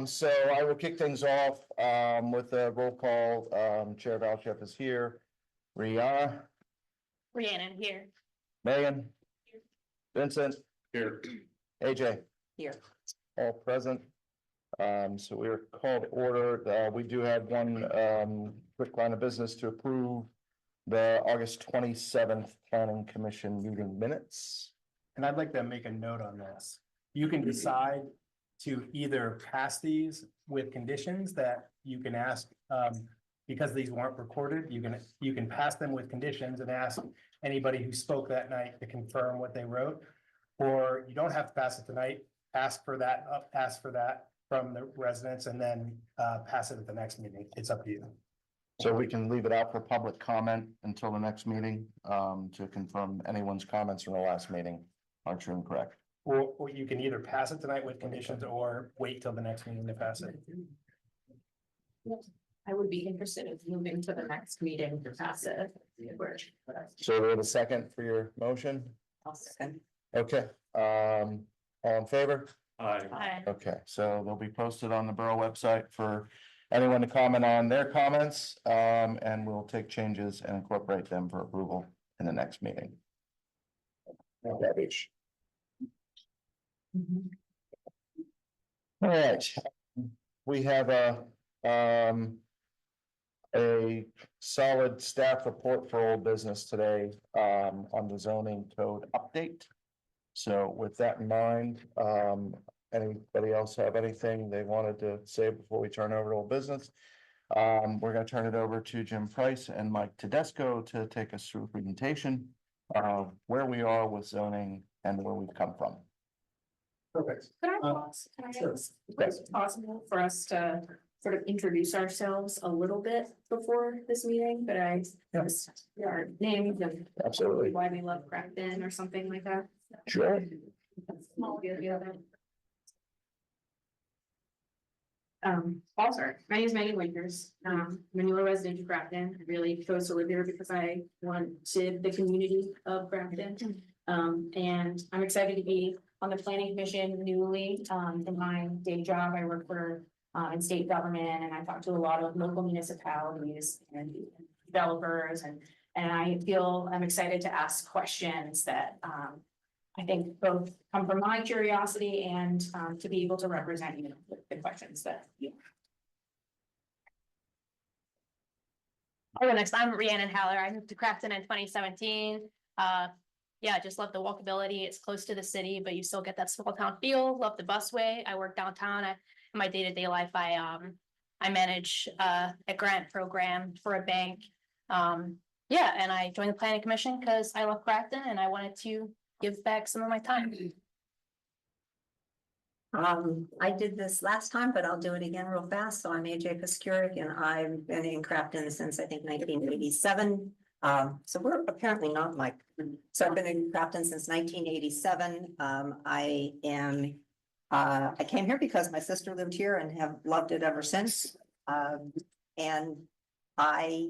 So I will kick things off, with a roll call. Chair Valchef is here. Rhiannon, here. Megan, Vincent, Here. AJ, Here. all present. So we are called to order. We do have one, quick line of business to approve the August 27th Planning Commission meeting minutes. And I'd like to make a note on this. You can decide to either pass these with conditions that you can ask, because these weren't recorded, you can pass them with conditions and ask anybody who spoke that night to confirm what they wrote. Or you don't have to pass it tonight, ask for that from the residents and then pass it at the next meeting. It's up to you. So we can leave it out for public comment until the next meeting, to confirm anyone's comments from the last meeting are true and correct. Or you can either pass it tonight with conditions or wait till the next meeting to pass it. I would be interested in moving to the next meeting to pass it. So we have a second for your motion? I'll second. Okay, all in favor? Aye. Okay, so they'll be posted on the Borough website for anyone to comment on their comments, and we'll take changes and incorporate them for approval in the next meeting. Rubbish. All right, we have a solid staff report for old business today, on the zoning code update. So with that in mind, anybody else have anything they wanted to say before we turn over to old business? We're gonna turn it over to Jim Price and Mike Tedesco to take us through a presentation of where we are with zoning and where we've come from. Perfect. Could I pause? Can I sure. ask, is it possible for us to sort of introduce ourselves a little bit before this meeting? But I just our names and Absolutely. why we love Crafton or something like that. Sure. Also, my name is Megan Winters. I'm a newer resident of Crafton. I really chose to live here because I wanted the community of Crafton. And I'm excited to be on the planning commission newly. In my day job, I work for in state government, and I talk to a lot of local municipalities and developers, and I feel I'm excited to ask questions that I think both come from my curiosity and to be able to represent you with the questions that you. Oh, next, I'm Rhiannon Haller. I moved to Crafton in 2017. Yeah, I just love the walkability. It's close to the city, but you still get that small town feel. Love the busway. I work downtown. In my day-to-day life, I manage a grant program for a bank. Yeah, and I joined the planning commission because I love Crafton and I wanted to give back some of my time. I did this last time, but I'll do it again real fast. So I'm AJ Piskuric and I've been in Crafton since I think 1987. So we're apparently not like, so I've been in Crafton since 1987. I came here because my sister lived here and have loved it ever since. And I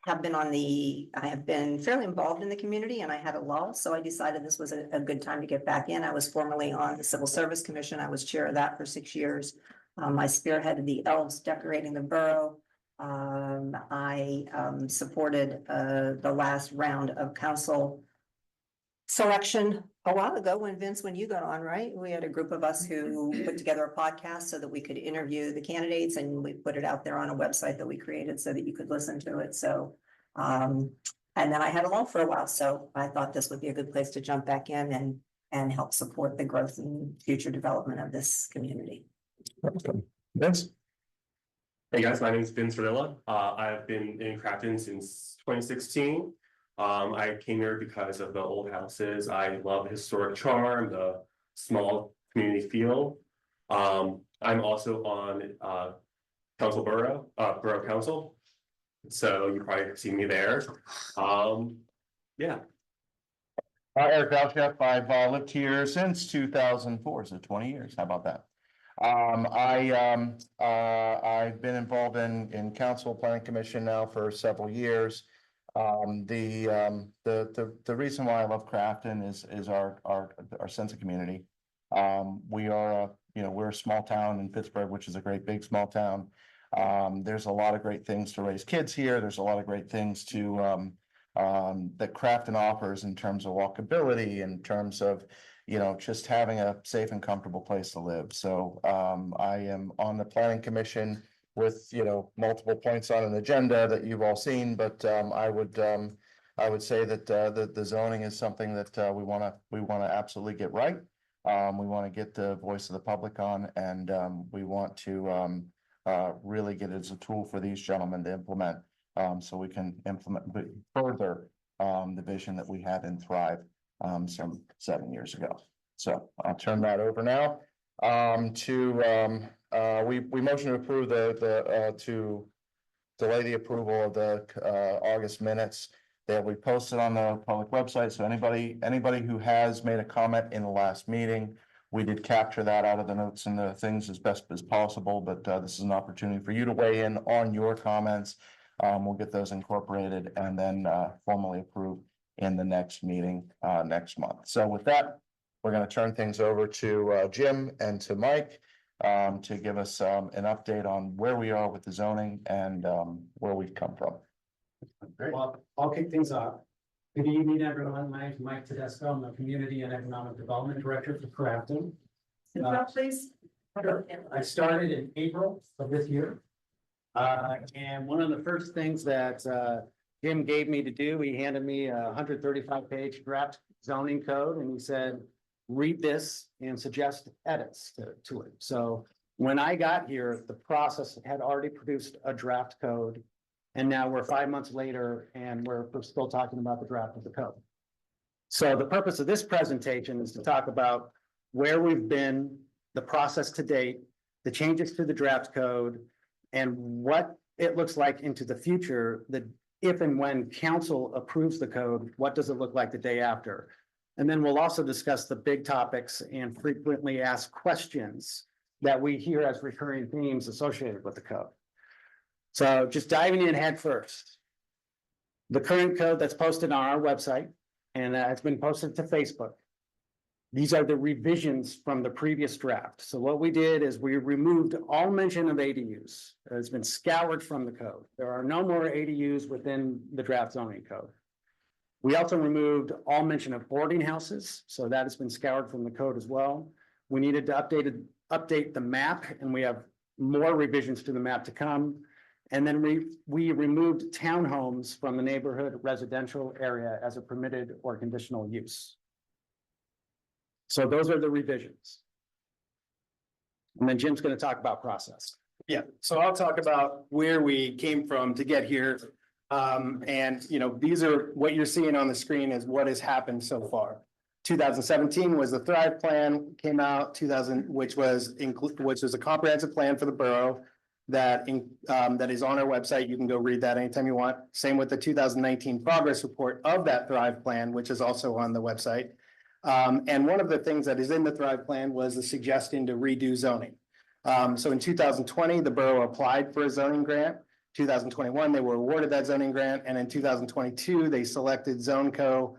have been fairly involved in the community and I had a lull. So I decided this was a good time to get back in. I was formerly on the Civil Service Commission. I was chair of that for 6 years. I spearheaded the elves decorating the borough. I supported the last round of council selection a while ago when you got on, right? We had a group of us who put together a podcast so that we could interview the candidates, and we put it out there on a website that we created so that you could listen to it. So, and then I had a lull for a while, so I thought this would be a good place to jump back in and help support the growth and future development of this community. Vince? Hey guys, my name is Vince Verdilla. I've been in Crafton since 2016. I came here because of the old houses. I love the historic charm, the small community feel. I'm also on Borough Council. So you probably have seen me there. Yeah. Eric Valchef, I've lived here since 2004, so 20 years. How about that? I've been involved in council planning commission now for several years. The reason why I love Crafton is our sense of community. We are you know, we're a small town in Pittsburgh, which is a great big small town. There's a lot of great things to raise kids here. There's a lot of great things to that Crafton offers in terms of walkability, in terms of, you know, just having a safe and comfortable place to live. So I am on the planning commission with, you know, multiple points on an agenda that you've all seen, but I would say that the zoning is something that we want to absolutely get right. We want to get the voice of the public on, and we want to really get it as a tool for these gentlemen to implement, so we can implement further the vision that we had in Thrive some 7 years ago. So I'll turn that over now we motion to approve to delay the approval of the August minutes. They'll be posted on the public website, so anybody who has made a comment in the last meeting, we did capture that out of the notes and the things as best as possible, but this is an opportunity for you to weigh in on your comments. We'll get those incorporated and then formally approved in the next meeting next month. So with that, we're going to turn things over to Jim and to Mike to give us an update on where we are with the zoning and where we've come from. Well, I'll kick things off. Good evening, everyone. My name is Mike Tedesco. I'm the Community and Economic Development Director for Crafton. Please. I started in April of this year. And one of the first things that Jim gave me to do, he handed me a 135-page draft zoning code, and he said, read this and suggest edits to it. So when I got here, the process had already produced a draft code. And now we're 5 months later and we're still talking about the draft of the code. So the purpose of this presentation is to talk about where we've been, the process to date, the changes to the draft code, and what it looks like into the future, that if and when council approves the code, what does it look like the day after? And then we'll also discuss the big topics and frequently asked questions that we hear as recurring themes associated with the code. So just diving in head first. The current code that's posted on our website, and it's been posted to Facebook. These are the revisions from the previous draft. So what we did is we removed all mention of ADUs. It's been scoured from the code. There are no more ADUs within the draft zoning code. We also removed all mention of boarding houses. So that has been scoured from the code as well. We needed to update the map, and we have more revisions to the map to come. And then we removed townhomes from the neighborhood residential area as a permitted or conditional use. So those are the revisions. And then Jim's going to talk about process. Yeah, so I'll talk about where we came from to get here. And you know, these are what you're seeing on the screen is what has happened so far. 2017 was the Thrive Plan came out, which was a comprehensive plan for the borough that is on our website. You can go read that anytime you want. Same with the 2019 progress report of that Thrive Plan, which is also on the website. And one of the things that is in the Thrive Plan was the suggestion to redo zoning. So in 2020, the borough applied for a zoning grant. 2021, they were awarded that zoning grant, and in 2022, they selected ZoneCo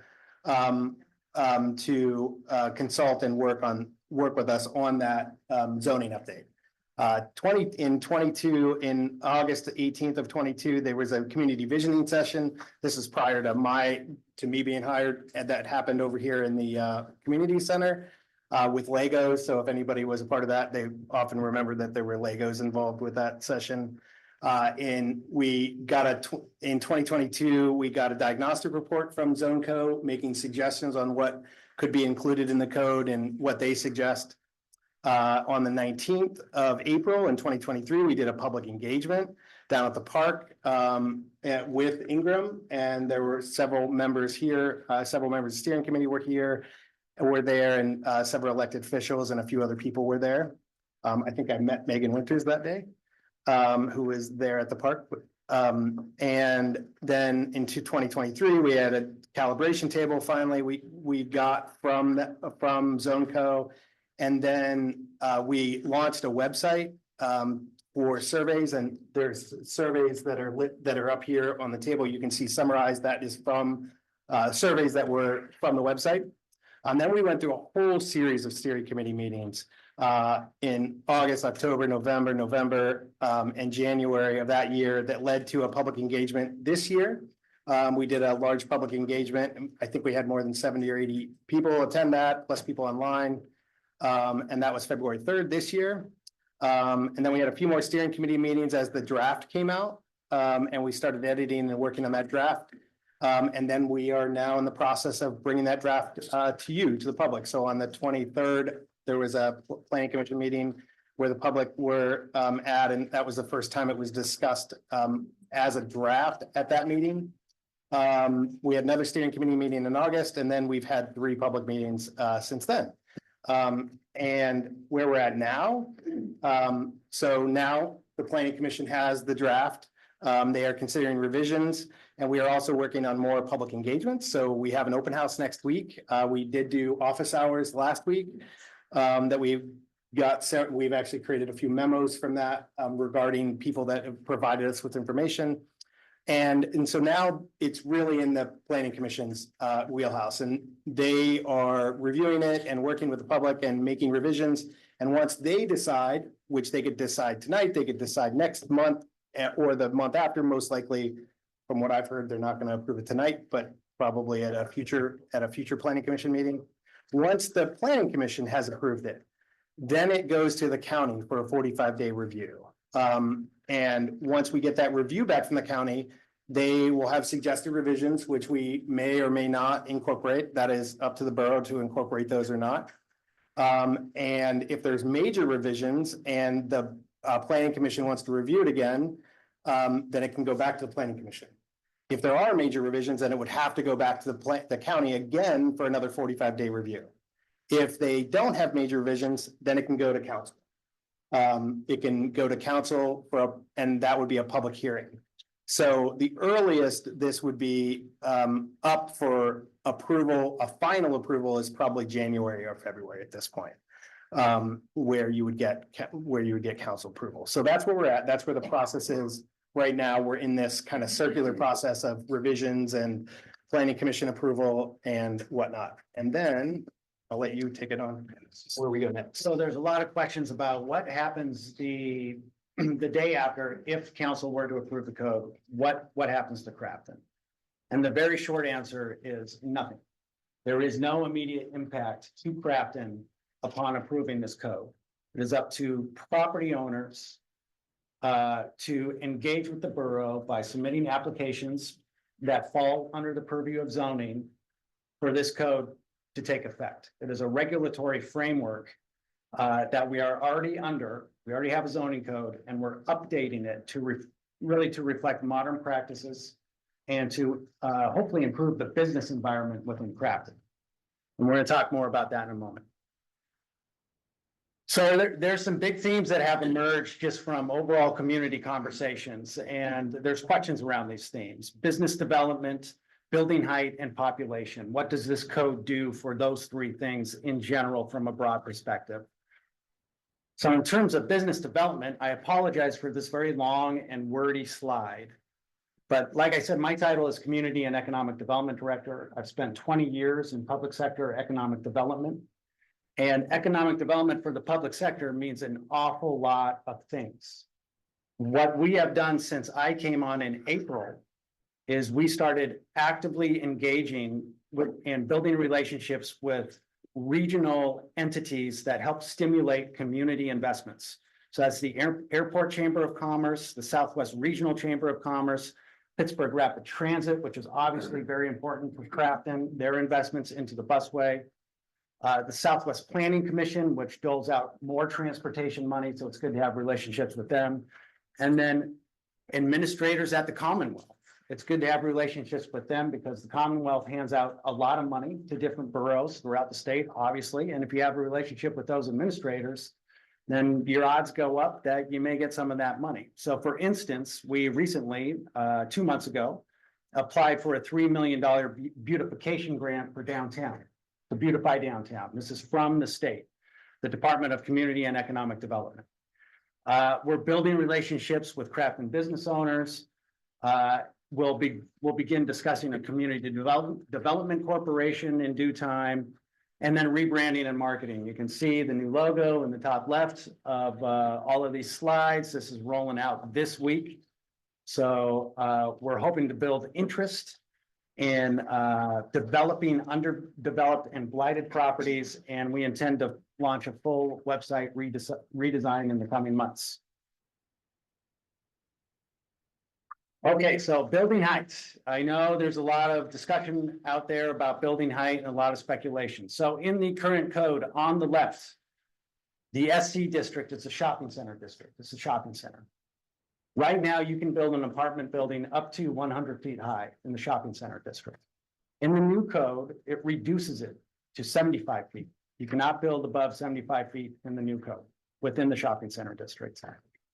to consult and work with us on that zoning update. In August 18th of 22, there was a community visioning session. This is prior to me being hired, and that happened over here in the community center with Legos. So if anybody was a part of that, they often remember that there were Legos involved with that session. In 2022, we got a diagnostic report from ZoneCo making suggestions on what could be included in the code and what they suggest. On the 19th of April in 2023, we did a public engagement down at the park with Ingram, and there were several members here, several members of the steering committee were there, and several elected officials and a few other people were there. I think I met Megan Winters that day, who was there at the park. And then into 2023, we had a calibration table. Finally, we got from ZoneCo. And then we launched a website for surveys, and there's surveys that are up here on the table. You can see summarized. That is from surveys that were from the website. And then we went through a whole series of steering committee meetings in August, October, November, and January of that year that led to a public engagement this year. We did a large public engagement. I think we had more than 70 or 80 people attend that, plus people online. And that was February 3rd this year. And then we had a few more steering committee meetings as the draft came out. And we started editing and working on that draft. And then we are now in the process of bringing that draft to you, to the public. So on the 23rd, there was a planning commission meeting where the public were at, and that was the first time it was discussed as a draft at that meeting. We had another steering committee meeting in August, and then we've had 3 public meetings since then. And where we're at now, so now the planning commission has the draft. They are considering revisions, and we are also working on more public engagements. So we have an open house next week. We did do office hours last week that we've actually created a few memos from that regarding people that have provided us with information. And so now it's really in the planning commission's wheelhouse, and they are reviewing it and working with the public and making revisions. And once they decide, which they could decide tonight, they could decide next month or the month after, most likely, from what I've heard, they're not going to approve it tonight, but probably at a future planning commission meeting. Once the planning commission has approved it, then it goes to the county for a 45-day review. And once we get that review back from the county, they will have suggested revisions, which we may or may not incorporate. That is up to the borough to incorporate those or not. And if there's major revisions and the planning commission wants to review it again, then it can go back to the planning commission. If there are major revisions, then it would have to go back to the county again for another 45-day review. If they don't have major revisions, then it can go to council. It can go to council and that would be a public hearing. So the earliest this would be up for approval, a final approval is probably January or February at this point, where you would get council approval. So that's where we're at. That's where the process is right now. We're in this kind of circular process of revisions and planning commission approval and whatnot. And then I'll let you take it on where we go next. So there's a lot of questions about what happens the day after, if council were to approve the code, what happens to Crafton? And the very short answer is nothing. There is no immediate impact to Crafton upon approving this code. It is up to property owners to engage with the borough by submitting applications that fall under the purview of zoning for this code to take effect. It is a regulatory framework that we are already under. We already have a zoning code, and we're updating it to really to reflect modern practices and to hopefully improve the business environment within Crafton. And we're going to talk more about that in a moment. So there's some big themes that have emerged just from overall community conversations, and there's questions around these themes: business development, building height, and population. What does this code do for those 3 things in general from a broad perspective? So in terms of business development, I apologize for this very long and wordy slide. But like I said, my title is Community and Economic Development Director. I've spent 20 years in public sector economic development. And economic development for the public sector means an awful lot of things. What we have done since I came on in April is we started actively engaging with and building relationships with regional entities that help stimulate community investments. So that's the Airport Chamber of Commerce, the Southwest Regional Chamber of Commerce, Pittsburgh Rapid Transit, which is obviously very important for Crafton, their investments into the busway. The Southwest Planning Commission, which doles out more transportation money, so it's good to have relationships with them. And then administrators at the Commonwealth. It's good to have relationships with them because the Commonwealth hands out a lot of money to different boroughs throughout the state, obviously. And if you have a relationship with those administrators, then your odds go up that you may get some of that money. So for instance, we recently, 2 months ago, applied for a $3 million beautification grant for downtown, to beautify downtown. This is from the state, the Department of Community and Economic Development. We're building relationships with Crafton business owners. We'll begin discussing a community development corporation in due time. And then rebranding and marketing. You can see the new logo in the top left of all of these slides. This is rolling out this week. So we're hoping to build interest in developing underdeveloped and blighted properties, and we intend to launch a full website redesign in the coming months. Okay, so building heights. I know there's a lot of discussion out there about building height and a lot of speculation. So in the current code on the left, the SC district is a shopping center district. It's a shopping center. Right now, you can build an apartment building up to 100 feet high in the shopping center district. In the new code, it reduces it to 75 feet. You cannot build above 75 feet in the new code within the shopping center district.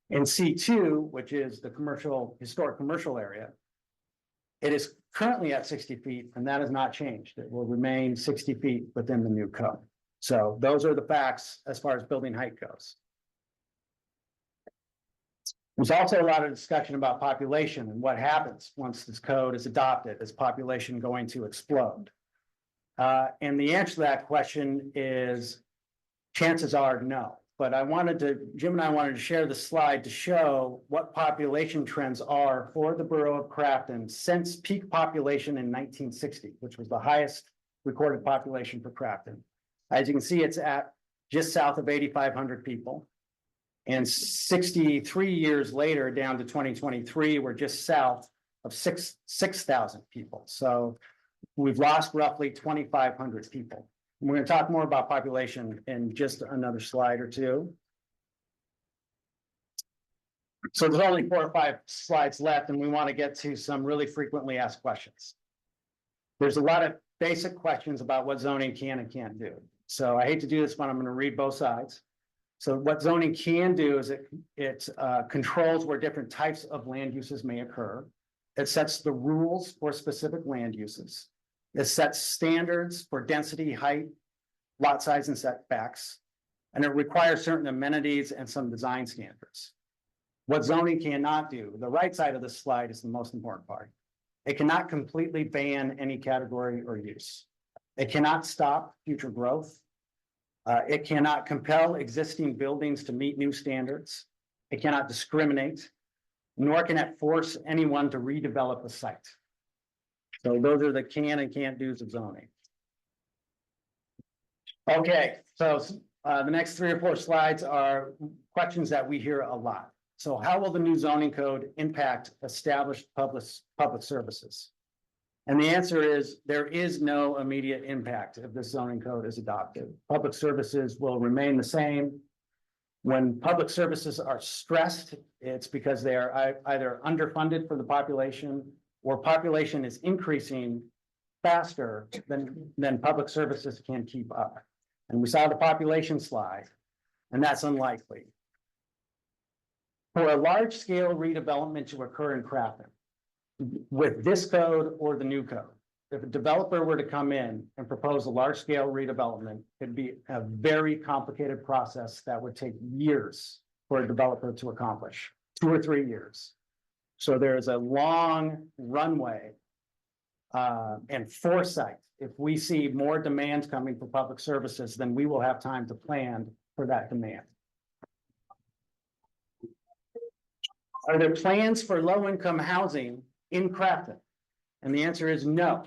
In C2, which is the historic commercial area, it is currently at 60 feet, and that has not changed. It will remain 60 feet within the new code. So those are the facts as far as building height goes. There's also a lot of discussion about population and what happens once this code is adopted. Is population going to explode? And the answer to that question is chances are no. But Jim and I wanted to share the slide to show what population trends are for the borough of Crafton since peak population in 1960, which was the highest recorded population for Crafton. As you can see, it's at just south of 8,500 people. And 63 years later, down to 2023, we're just south of 6,000 people. So we've lost roughly 2,500 people. We're going to talk more about population in just another slide or two. So there's only 4 or 5 slides left, and we want to get to some really frequently asked questions. There's a lot of basic questions about what zoning can and can't do. So I hate to do this, but I'm going to read both sides. So what zoning can do is it controls where different types of land uses may occur. It sets the rules for specific land uses. It sets standards for density, height, lot size, and setbacks. And it requires certain amenities and some design standards. What zoning cannot do, the right side of the slide is the most important part. It cannot completely ban any category or use. It cannot stop future growth. It cannot compel existing buildings to meet new standards. It cannot discriminate, nor can it force anyone to redevelop a site. So those are the can and can't do's of zoning. Okay, so the next 3 or 4 slides are questions that we hear a lot. So how will the new zoning code impact established public services? And the answer is there is no immediate impact if this zoning code is adopted. Public services will remain the same. When public services are stressed, it's because they are either underfunded for the population or population is increasing faster than public services can keep up. And we saw the population slide, and that's unlikely. For a large-scale redevelopment to occur in Crafton, with this code or the new code, if a developer were to come in and propose a large-scale redevelopment, it'd be a very complicated process that would take years for a developer to accomplish, 2 or 3 years. So there is a long runway and foresight. If we see more demand coming for public services, then we will have time to plan for that demand. Are there plans for low-income housing in Crafton? And the answer is no.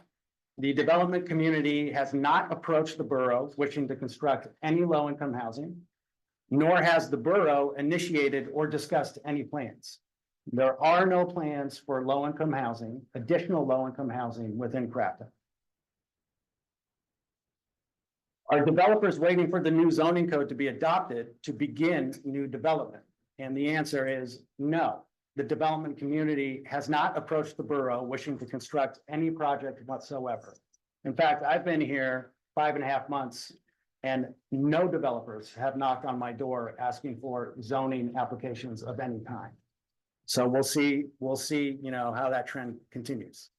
The development community has not approached the borough wishing to construct any low-income housing, nor has the borough initiated or discussed any plans. There are no plans for low-income housing, additional low-income housing within Crafton. Are developers waiting for the new zoning code to be adopted to begin new development? And the answer is no. The development community has not approached the borough wishing to construct any project whatsoever. In fact, I've been here 5.5 months and no developers have knocked on my door asking for zoning applications of any kind. So we'll see, how that trend continues.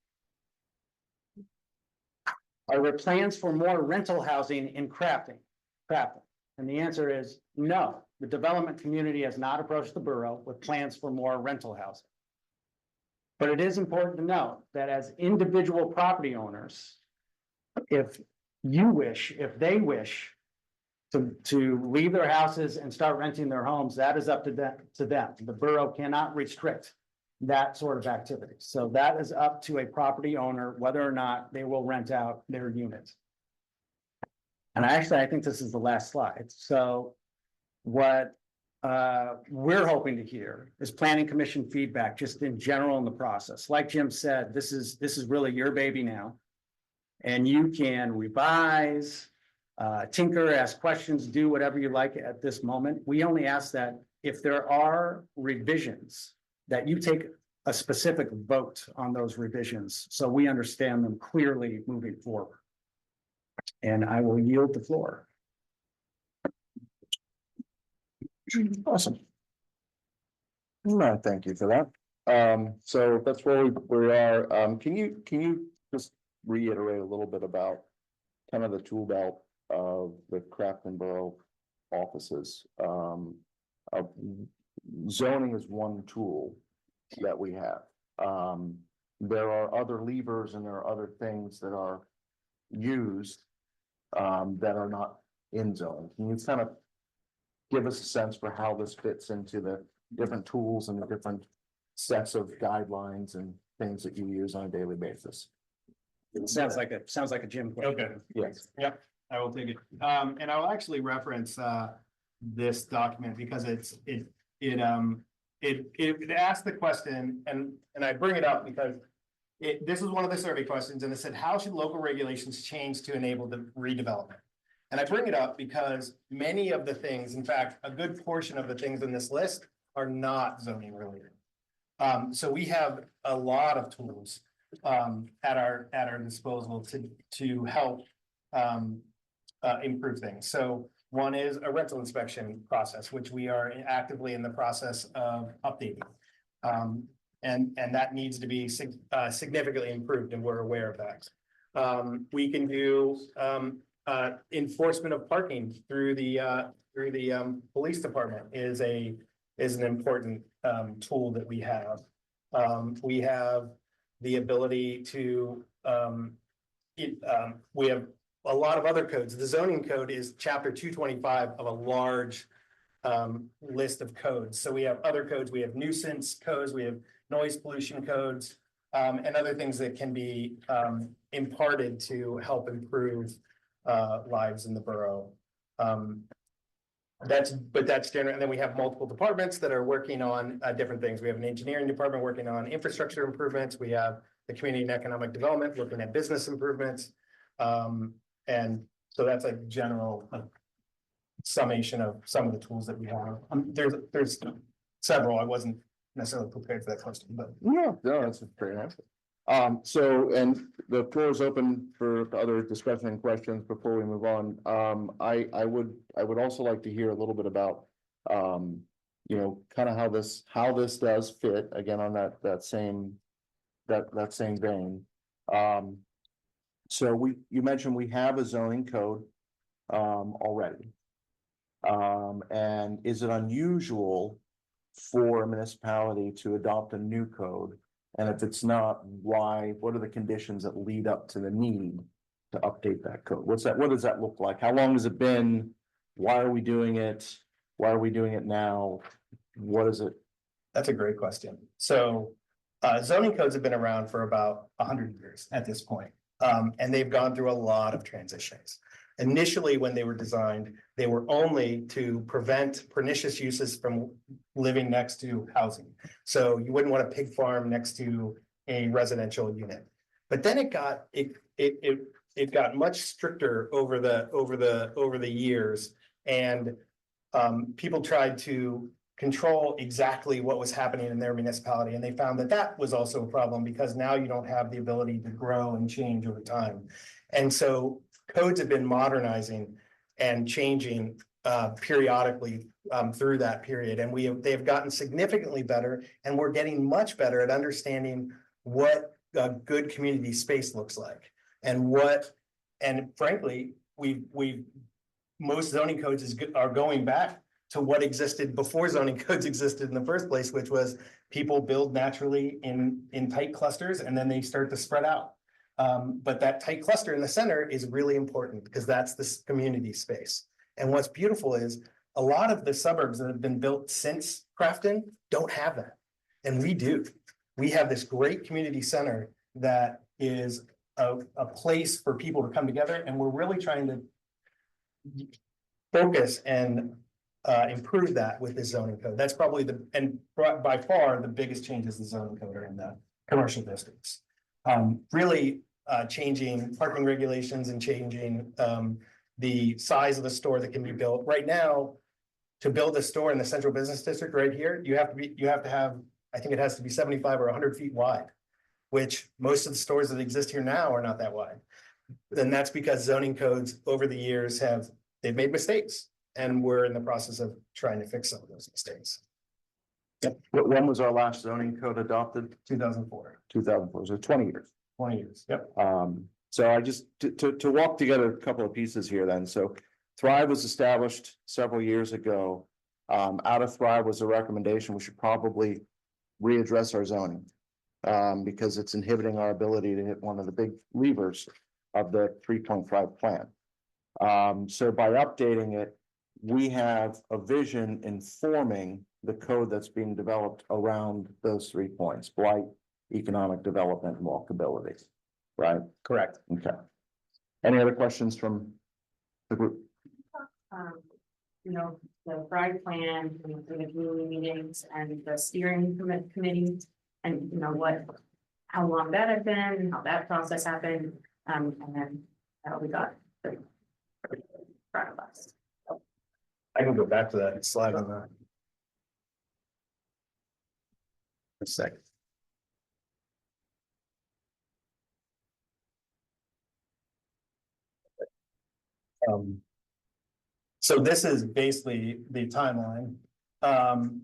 Are there plans for more rental housing in Crafton? And the answer is no. The development community has not approached the borough with plans for more rental housing. But it is important to note that as individual property owners, if you wish, if they wish to leave their houses and start renting their homes, that is up to them, The borough cannot restrict that sort of activity. So that is up to a property owner, whether or not they will rent out their units. And I think this is the last slide. So what we're hoping to hear is planning commission feedback, just in general in the process. Like Jim said, this is really your baby now. And you can revise, tinker, ask questions, do whatever you like at this moment. We only ask that if there are revisions, that you take a specific vote on those revisions, so we understand them clearly moving forward. And I will yield the floor. Awesome. No, thank you for that. So that's where we are. Can you just reiterate a little bit about kind of the tool belt of the Crafton Borough offices? Zoning is one tool that we have. There are other levers and there are other things that are used that are not in zoning. Can you kind of give us a sense for how this fits into the different tools and the different sets of guidelines and things that you use on a daily basis? It sounds like a Jim question. Okay. Yes. Yep, I will take it. And I will actually reference this document because it asks the question, and I bring it up because this is one of the survey questions, and it said, how should local regulations change to enable the redevelopment? And I bring it up because many of the things, in fact, a good portion of the things in this list are not zoning related. So we have a lot of tools at our disposal to help improve things. So one is a rental inspection process, which we are actively in the process of updating. And that needs to be significantly improved, and we're aware of that. We can do enforcement of parking through the police department is an important tool that we have. We have the ability to we have a lot of other codes. The zoning code is chapter 225 of a large list of codes. So we have other codes, we have nuisance codes, we have noise pollution codes, and other things that can be imparted to help improve lives in the borough. That's general. And then we have multiple departments that are working on different things. We have an engineering department working on infrastructure improvements. We have the community and economic development looking at business improvements. And so that's a general summation of some of the tools that we have. There's several. I wasn't necessarily prepared for that question, but No, that's a great answer. So, and the floor is open for other discussion and questions before we move on. I would also like to hear a little bit about, kind of how this does fit again on that same vein. So you mentioned we have a zoning code, already. And is it unusual for a municipality to adopt a new code? And if it's not, why? What are the conditions that lead up to the need to update that code? What does that look like? How long has it been? Why are we doing it? Why are we doing it now? What is it? that's a great question. So zoning codes have been around for about 100 years at this point. And they've gone through a lot of transitions. Initially, when they were designed, they were only to prevent pernicious uses from living next to housing. So you wouldn't want a pig farm next to a residential unit. But then it got much stricter over the years, and people tried to control exactly what was happening in their municipality, and they found that was also a problem because now you don't have the ability to grow and change over time. And so codes have been modernizing and changing periodically through that period, and they've gotten significantly better, and we're getting much better at understanding what a good community space looks like, and frankly, most zoning codes are going back to what existed before zoning codes existed in the first place, which was people build naturally in tight clusters, and then they start to spread out. But that tight cluster in the center is really important because that's this community space. And what's beautiful is a lot of the suburbs that have been built since Crafton don't have that. And we do. We have this great community center that is a place for people to come together, and we're really trying to focus and improve that with the zoning code. That's probably by far the biggest changes the zoning code are in the commercial districts. Really changing parking regulations and changing the size of the store that can be built. Right now, to build a store in the central business district right here, you have to have, I think it has to be 75 or 100 feet wide, which most of the stores that exist here now are not that wide. And that's because zoning codes over the years they've made mistakes, and we're in the process of trying to fix some of those mistakes. Yep. When was our last zoning code adopted? 2004, 2004, so 20 years. 20 years. Yep. So I just, to walk together a couple of pieces here then, so Thrive was established several years ago. Out of Thrive was a recommendation, we should probably readdress our zoning. Because it's inhibiting our ability to hit one of the big levers of the 3.5 plan. So by updating it, we have a vision informing the code that's being developed around those 3 points: blight, economic development, and walkability. Right? Correct. Okay. Any other questions from the group? The Thrive plan, for the community meetings and the steering committee, and how long that had been, and how that process happened, and then how we got the front of us. I can go back to that slide on that. A second. So this is basically the timeline. I'm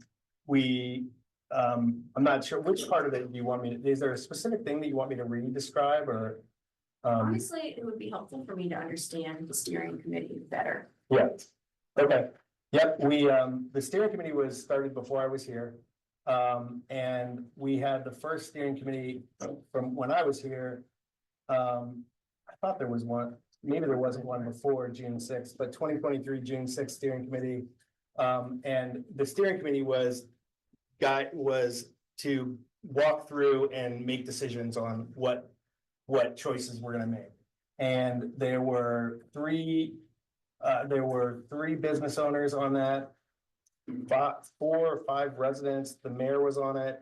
not sure which part of it you want me to, is there a specific thing that you want me to re-describe or? Honestly, it would be helpful for me to understand the steering committee better. Yeah, okay. Yep, the steering committee was started before I was here. And we had the first steering committee from when I was here. I thought there was one, maybe there wasn't one before June 6th, but 2023 June 6th steering committee. And the steering committee was to walk through and make decisions on what choices we're gonna make. And there were three business owners on that, 4 or 5 residents. The mayor was on it.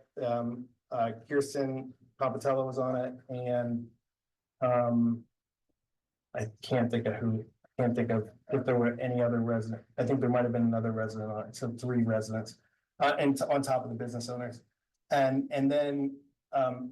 Kirsten Pampatella was on it, and I can't think of if there were any other resident. I think there might have been another resident on it, so 3 residents, and on top of the business owners. And then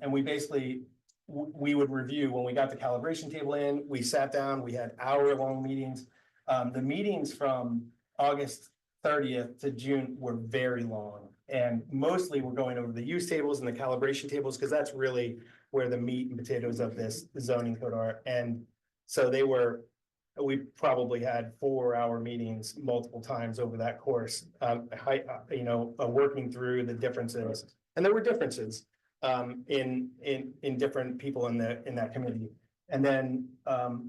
we basically, we would review when we got the calibration table in, we sat down, we had hour-long meetings. The meetings from August 30th to June were very long, and mostly we're going over the use tables and the calibration tables, because that's really where the meat and potatoes of this zoning code are. And so we probably had 4-hour meetings multiple times over that course, working through the differences. And there were differences in different people in that committee. And then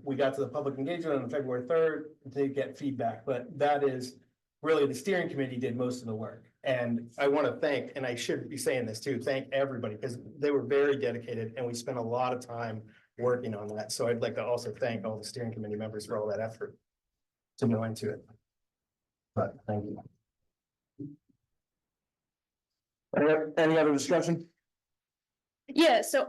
we got to the public engagement on February 3rd to get feedback, but that is really the steering committee did most of the work. And I want to thank, and I should be saying this too, thank everybody, because they were very dedicated and we spent a lot of time working on that. So I'd like to also thank all the steering committee members for all that effort to go into it. But thank you. Any other discussion? Yeah, so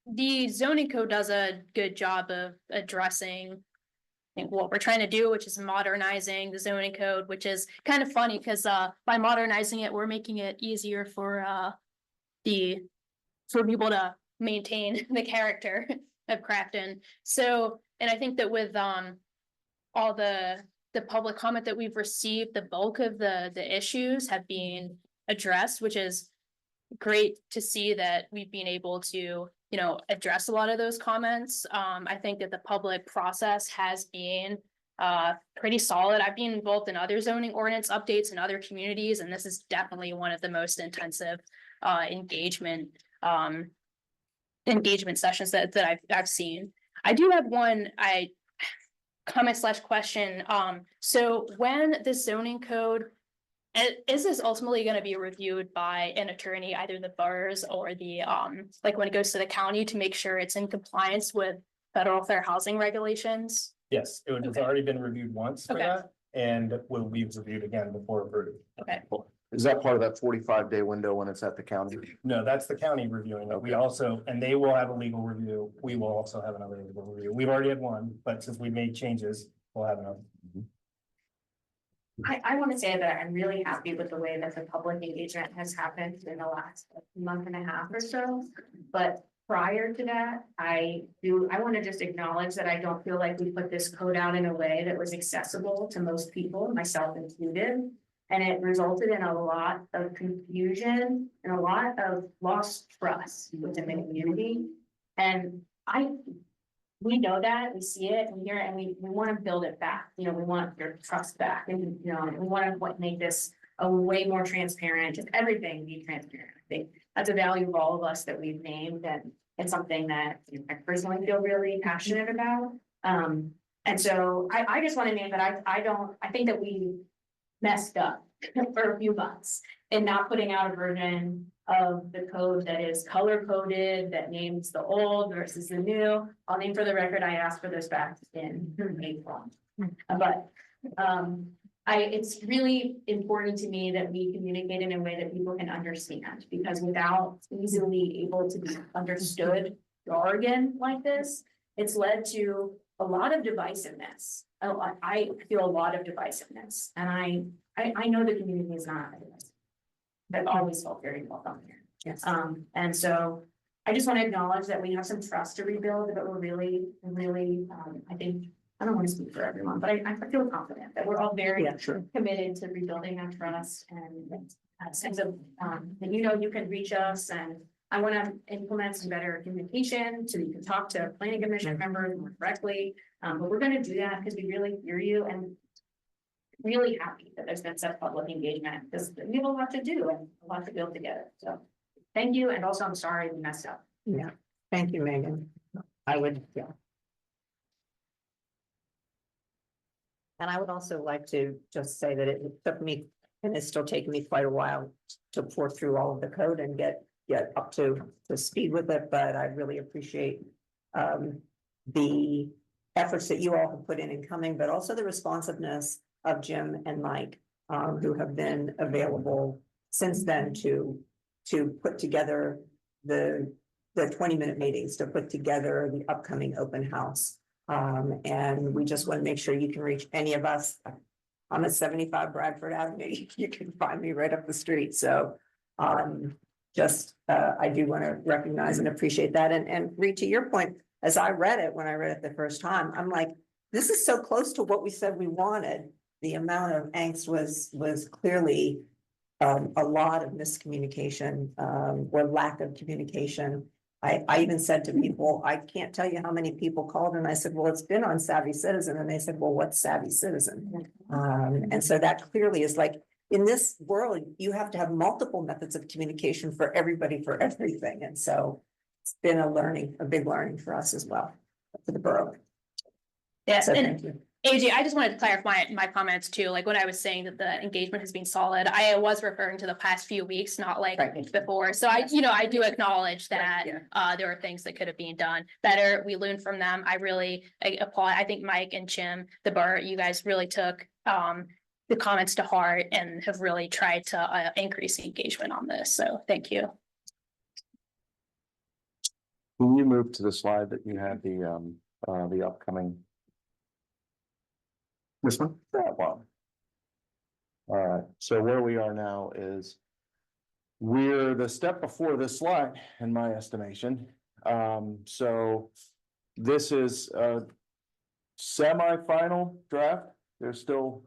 the zoning code does a good job of addressing, I think, what we're trying to do, which is modernizing the zoning code, which is kind of funny because by modernizing it, we're making it easier for people to maintain the character of Crafton. So, and I think that with all the public comment that we've received, the bulk of the issues have been addressed, which is great to see that we've been able to, address a lot of those comments. I think that the public process has been pretty solid. I've been involved in other zoning ordinance updates in other communities, and this is definitely one of the most intensive engagement engagement sessions that I've seen. I do have one comment/question. So when the zoning code, is this ultimately gonna be reviewed by an attorney, either the boroughs or the like when it goes to the county to make sure it's in compliance with federal fair housing regulations? Yes, it has Okay. already been reviewed once for Okay. that, and will be reviewed again before approved. Okay, Is that part of that 45-day window when it's at the county? No, that's the county reviewing it. We also, and they will have a legal review. We will also have another legal review. We've already had one, but since we made changes, we'll have another. I want to say that I'm really happy with the way that the public engagement has happened in the last month and a half or so. But prior to that, I want to just acknowledge that I don't feel like we put this code out in a way that was accessible to most people, myself included. And it resulted in a lot of confusion and a lot of lost trust within the community. And we know that, we see it, we hear it, and we want to build it back. You know, we want your trust back, and, you know, we want to make this a way more transparent, just everything be transparent. I think that's a value of all of us that we've named, and it's something that I personally feel really passionate about. And so I just want to name that I think that we messed up for a few months in not putting out a version of the code that is color coded, that names the old versus the new. I'll name for the record, I asked for this back in April. But it's really important to me that we communicate in a way that people can understand, because without easily able to be understood jargon like this, it's led to a lot of divisiveness. I feel a lot of divisiveness, and I know the community is not divisive. I've always felt very welcome here. Yes. And so I just want to acknowledge that we have some trust to rebuild, but we're really, I think, I don't want to speak for everyone, but I feel confident that we're all very committed to rebuilding that trust and a sense of, that, you know, you can reach us, and I want to implement some better communication so you can talk to planning commission members more directly. But we're going to do that because we really hear you, and really happy that there's been such public engagement, because we have a lot to do and a lot to build together. So thank you. And also, I'm sorry we messed up. Yeah, thank you, Megan. I would, yeah. And I would also like to just say that it took me, and it's still taking me quite a while to pour through all of the code and get up to speed with it, but I really appreciate the efforts that you all have put in coming, but also the responsiveness of Jim and Mike, who have been available since then to put together the 20-minute meetings, to put together the upcoming open house. And we just want to make sure you can reach any of us. I'm at 75 Bradford Avenue. You can find me right up the street. So I do want to recognize and appreciate that. And Reed, to your point, as I read it, when I read it the first time, I'm like, this is so close to what we said we wanted. The amount of angst was clearly a lot of miscommunication or lack of communication. I even said to people, I can't tell you how many people called, and I said, well, it's been on Savvy Citizen, and they said, well, what's Savvy Citizen? And so that clearly is like, in this world, you have to have multiple methods of communication for everybody, for everything. And so it's been a big learning for us as well, for the borough. Yes, So and thank you. AJ, I just wanted to clarify my comments too, like when I was saying that the engagement has been solid, I was referring to the past few weeks, not like Right. before. So I do acknowledge that yeah. there are things that could have been done better. We learned from them. I applaud. I think Mike and Jim, the borough, you guys really took the comments to heart and have really tried to increase the engagement on this. So thank you. Can you move to the slide that you had the upcoming? This one? That one. All right, so where we are now is we're the step before this slide, in my estimation. So this is a semi-final draft. There's still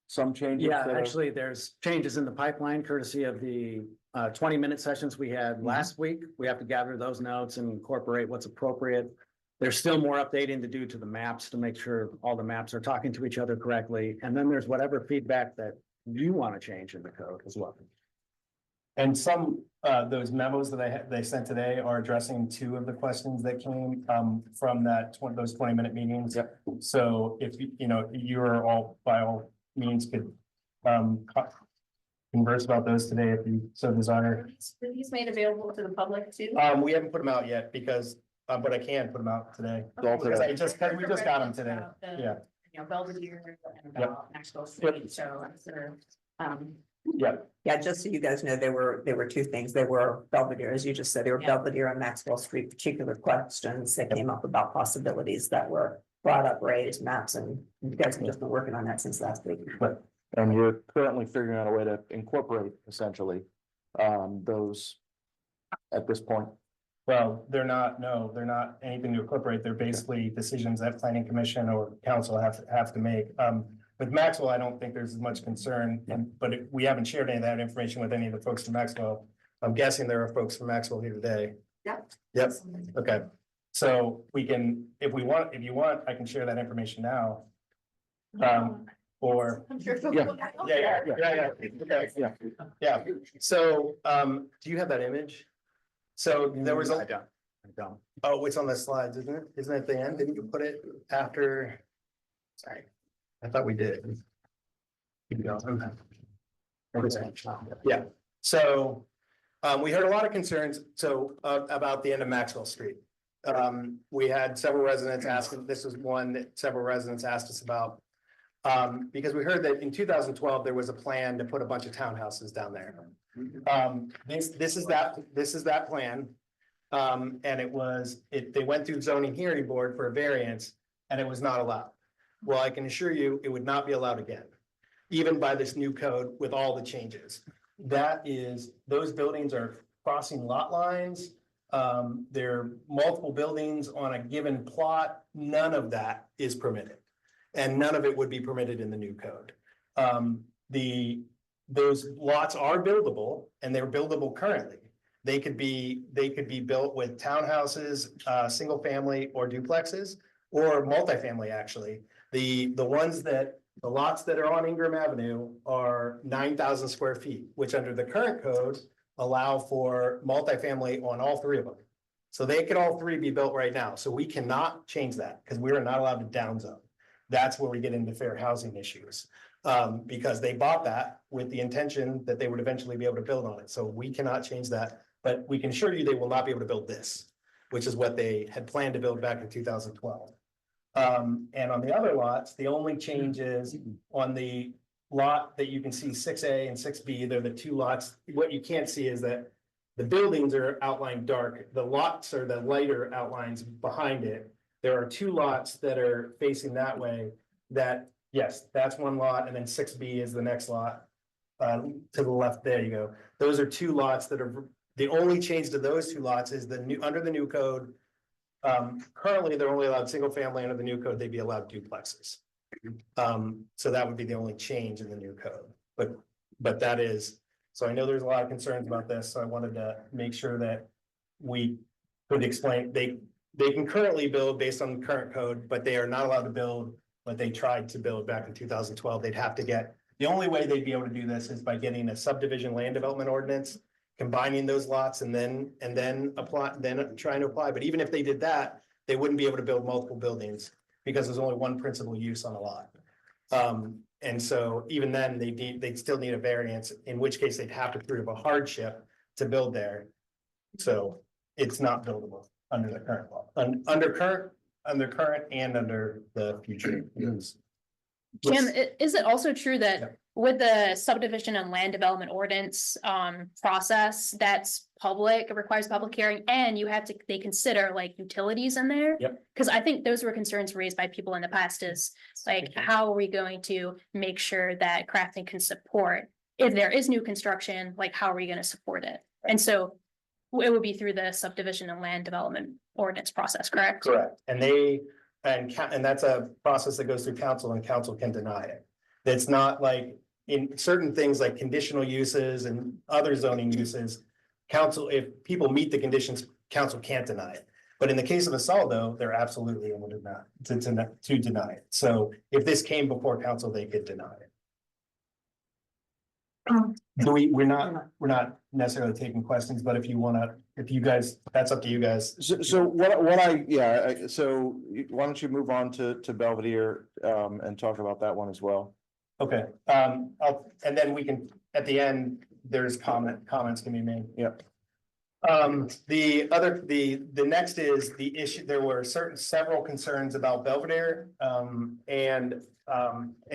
some changes. Yeah, that are- actually, there's changes in the pipeline courtesy of the 20-minute sessions we had last week. We have to gather those notes and incorporate what's appropriate. There's still more updating to do to the maps to make sure all the maps are talking to each other correctly. And then there's whatever feedback that you want to change in the code as well. And some, those memos that they sent today are addressing two of the questions that came, from those 20-minute meetings. Yep. So if, you're all, by all means could, converse about those today if you so desire. Were these made available to the public too? We haven't put them out yet because, but I can put them out today. All Because today. we just got them today. About the, Yeah. Belvedere and Yep. about Maxwell Street, so I'm sure, Yeah, just so you guys know, there were two things. There were Belvedere, as you just said, there were Yeah. Belvedere and Maxwell Street particular questions that came up about possibilities that were brought up, raised maps, and you guys have just been working on that since last week. And you're currently figuring out a way to incorporate essentially, those at this point. Well, they're not anything to incorporate. They're basically decisions that planning commission or council have to make. With Maxwell, I don't think there's as much concern, but we haven't shared any of that information with any of the folks from Maxwell. I'm guessing there are folks from Maxwell here today. Yep, okay. So we can, if you want, I can share that information now. Or, I'm sure. yeah. So, do you have that image? So there was I don't. oh, it's on the slides, isn't it? Isn't it at the end? Didn't you put it after? Sorry, I thought we did. Keep going. Yeah, so, we heard a lot of concerns, about the end of Maxwell Street. We had several residents asking, this was one that several residents asked us about. Because we heard that in 2012, there was a plan to put a bunch of townhouses down there. This is that plan. And they went through zoning hearing board for a variance and it was not allowed. Well, I can assure you, it would not be allowed again, even by this new code with all the changes. Those buildings are crossing lot lines. There are multiple buildings on a given plot. None of that is permitted. And none of it would be permitted in the new code. Those lots are buildable and they're buildable currently. They could be built with townhouses, single family or duplexes, or multifamily, actually. The lots that are on Ingram Avenue are 9,000 square feet, which under the current code allow for multifamily on all three of them. So they could all three be built right now. So we cannot change that because we are not allowed to downzone. That's where we get into fair housing issues. Because they bought that with the intention that they would eventually be able to build on it. So we cannot change that, but we can assure you they will not be able to build this, which is what they had planned to build back in 2012. And on the other lots, the only change is on the lot that you can see 6A and 6B, they're the two lots. What you can't see is that the buildings are outlined dark. The lots are the lighter outlines behind it. There are two lots that are facing that way that, yes, that's one lot, and then 6B is the next lot. To the left, there you go. Those are two lots that are, the only change to those two lots is under the new code. Currently, they're only allowed single family. Under the new code, they'd be allowed duplexes. So that would be the only change in the new code, but that is, so I know there's a lot of concerns about this, so I wanted to make sure that we could explain, they can currently build based on the current code, but they are not allowed to build what they tried to build back in 2012. They'd have to get, the only way they'd be able to do this is by getting a subdivision land development ordinance, combining those lots and then trying to apply. But even if they did that, they wouldn't be able to build multiple buildings because there's only one principal use on a lot. And so even then they'd still need a variance, in which case they'd have to prove a hardship to build there. So it's not buildable under the current law, under current and under the future. Jim, is it also true Yeah. that with the subdivision and land development ordinance process, that's public, it requires public hearing, and they consider like utilities in there? Yep. Because I think those were concerns raised by people in the past is like, how are we going to make sure that Crafton can support, if there is new construction, like how are we gonna support it? And so it would be through the subdivision and land development ordinance process, correct? Correct, and that's a process that goes through council, and council can deny it. It's not like in certain things like conditional uses and other zoning uses, council, if people meet the conditions, council can't deny it. But in the case of a Saldo, they're absolutely able to deny it. So if this came before council, they could deny it. We're not necessarily taking questions, but if you wanna, if you guys, that's up to you guys. So so why don't you move on to Belvedere, and talk about that one as well? Okay, and then we can, at the end, there's comments can be made. Yep. The next is the issue, there were several concerns about Belvedere, and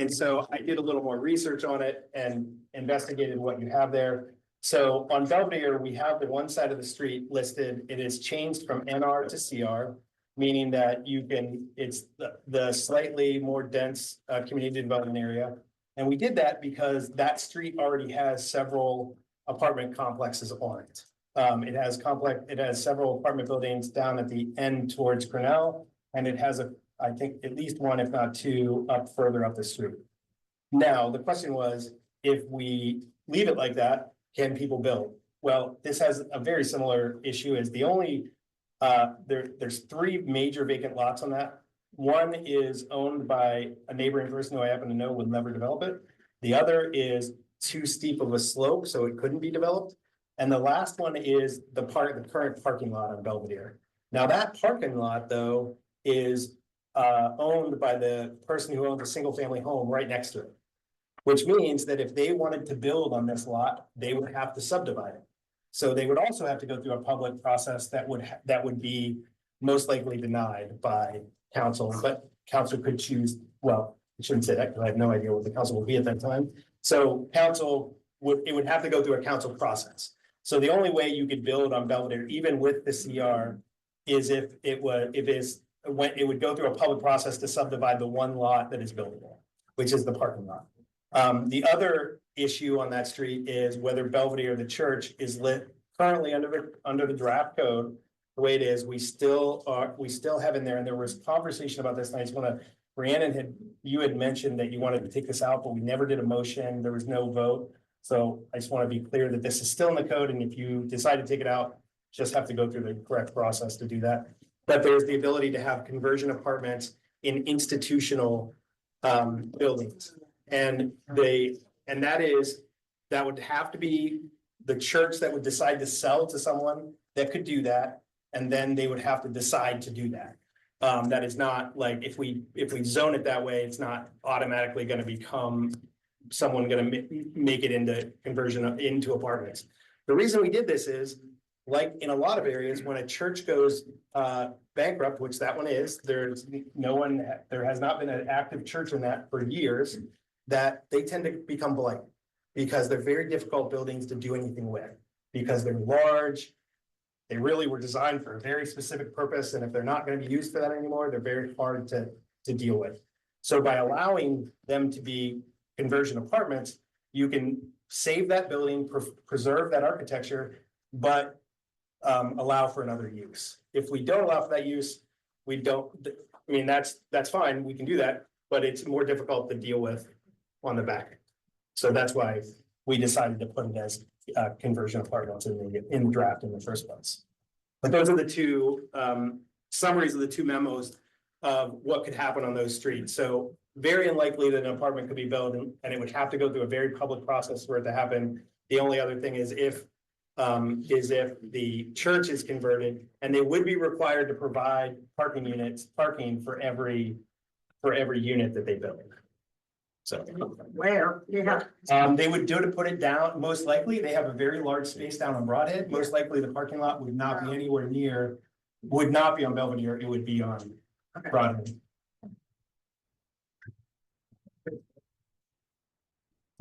so I did a little more research on it and investigated what you have there. So on Belvedere, we have the one side of the street listed, it is changed from NR to CR, meaning that it's the slightly more dense, community development area. And we did that because that street already has several apartment complexes on it. It has several apartment buildings down at the end towards Grinnell, and it has I think at least one, if not two, further up the street. Now, the question was, if we leave it like that, can people build? Well, this has a very similar issue as the only, there's three major vacant lots on that. One is owned by a neighboring person who I happen to know would never develop it. The other is too steep of a slope, so it couldn't be developed. And the last one is the current parking lot on Belvedere. Now, that parking lot, though, is owned by the person who owns a single family home right next to it. Which means that if they wanted to build on this lot, they would have to subdivide it. So they would also have to go through a public process that would be most likely denied by council, but council could choose, well, I shouldn't say that because I have no idea what the council will be at that time. So it would have to go through a council process. So the only way you could build on Belvedere, even with the CR, is if it would go through a public process to subdivide the one lot that is buildable, which is the parking lot. The other issue on that street is whether Belvedere, the church, is lit currently under the draft code. The way it is, we still have in there, and there was conversation about this, and I just want to, Rhiannon you had mentioned that you wanted to take this out, but we never did a motion, there was no vote. So I just want to be clear that this is still in the code, and if you decide to take it out, just have to go through the correct process to do that. But there's the ability to have conversion apartments in institutional buildings. And that would have to be the church that would decide to sell to someone that could do that. And then they would have to decide to do that. That is not like, if we zone it that way, it's not automatically going to become someone going to make it into conversion into apartments. The reason we did this is, like in a lot of areas, when a church goes bankrupt, which that one is, there has not been an active church in that for years, that they tend to become blight because they're very difficult buildings to do anything with, because they're large. They really were designed for a very specific purpose, and if they're not going to be used for that anymore, they're very hard to deal with. So by allowing them to be conversion apartments, you can save that building, preserve that architecture, but allow for another use. If we don't allow for that use, that's fine, we can do that, but it's more difficult to deal with on the back. So that's why we decided to put it as conversion apartments in the draft in the first place. But those are the two summaries of the two memos of what could happen on those streets. So very unlikely that an apartment could be built, and it would have to go through a very public process for it to happen. The only other thing is if the church is converted, and they would be required to provide parking for every unit that they build. So Where? Yeah. They would do to put it down, most likely, they have a very large space down on Broadhead, most likely the parking lot would not be anywhere near, would not be on Belvedere, it would be on Broadhead.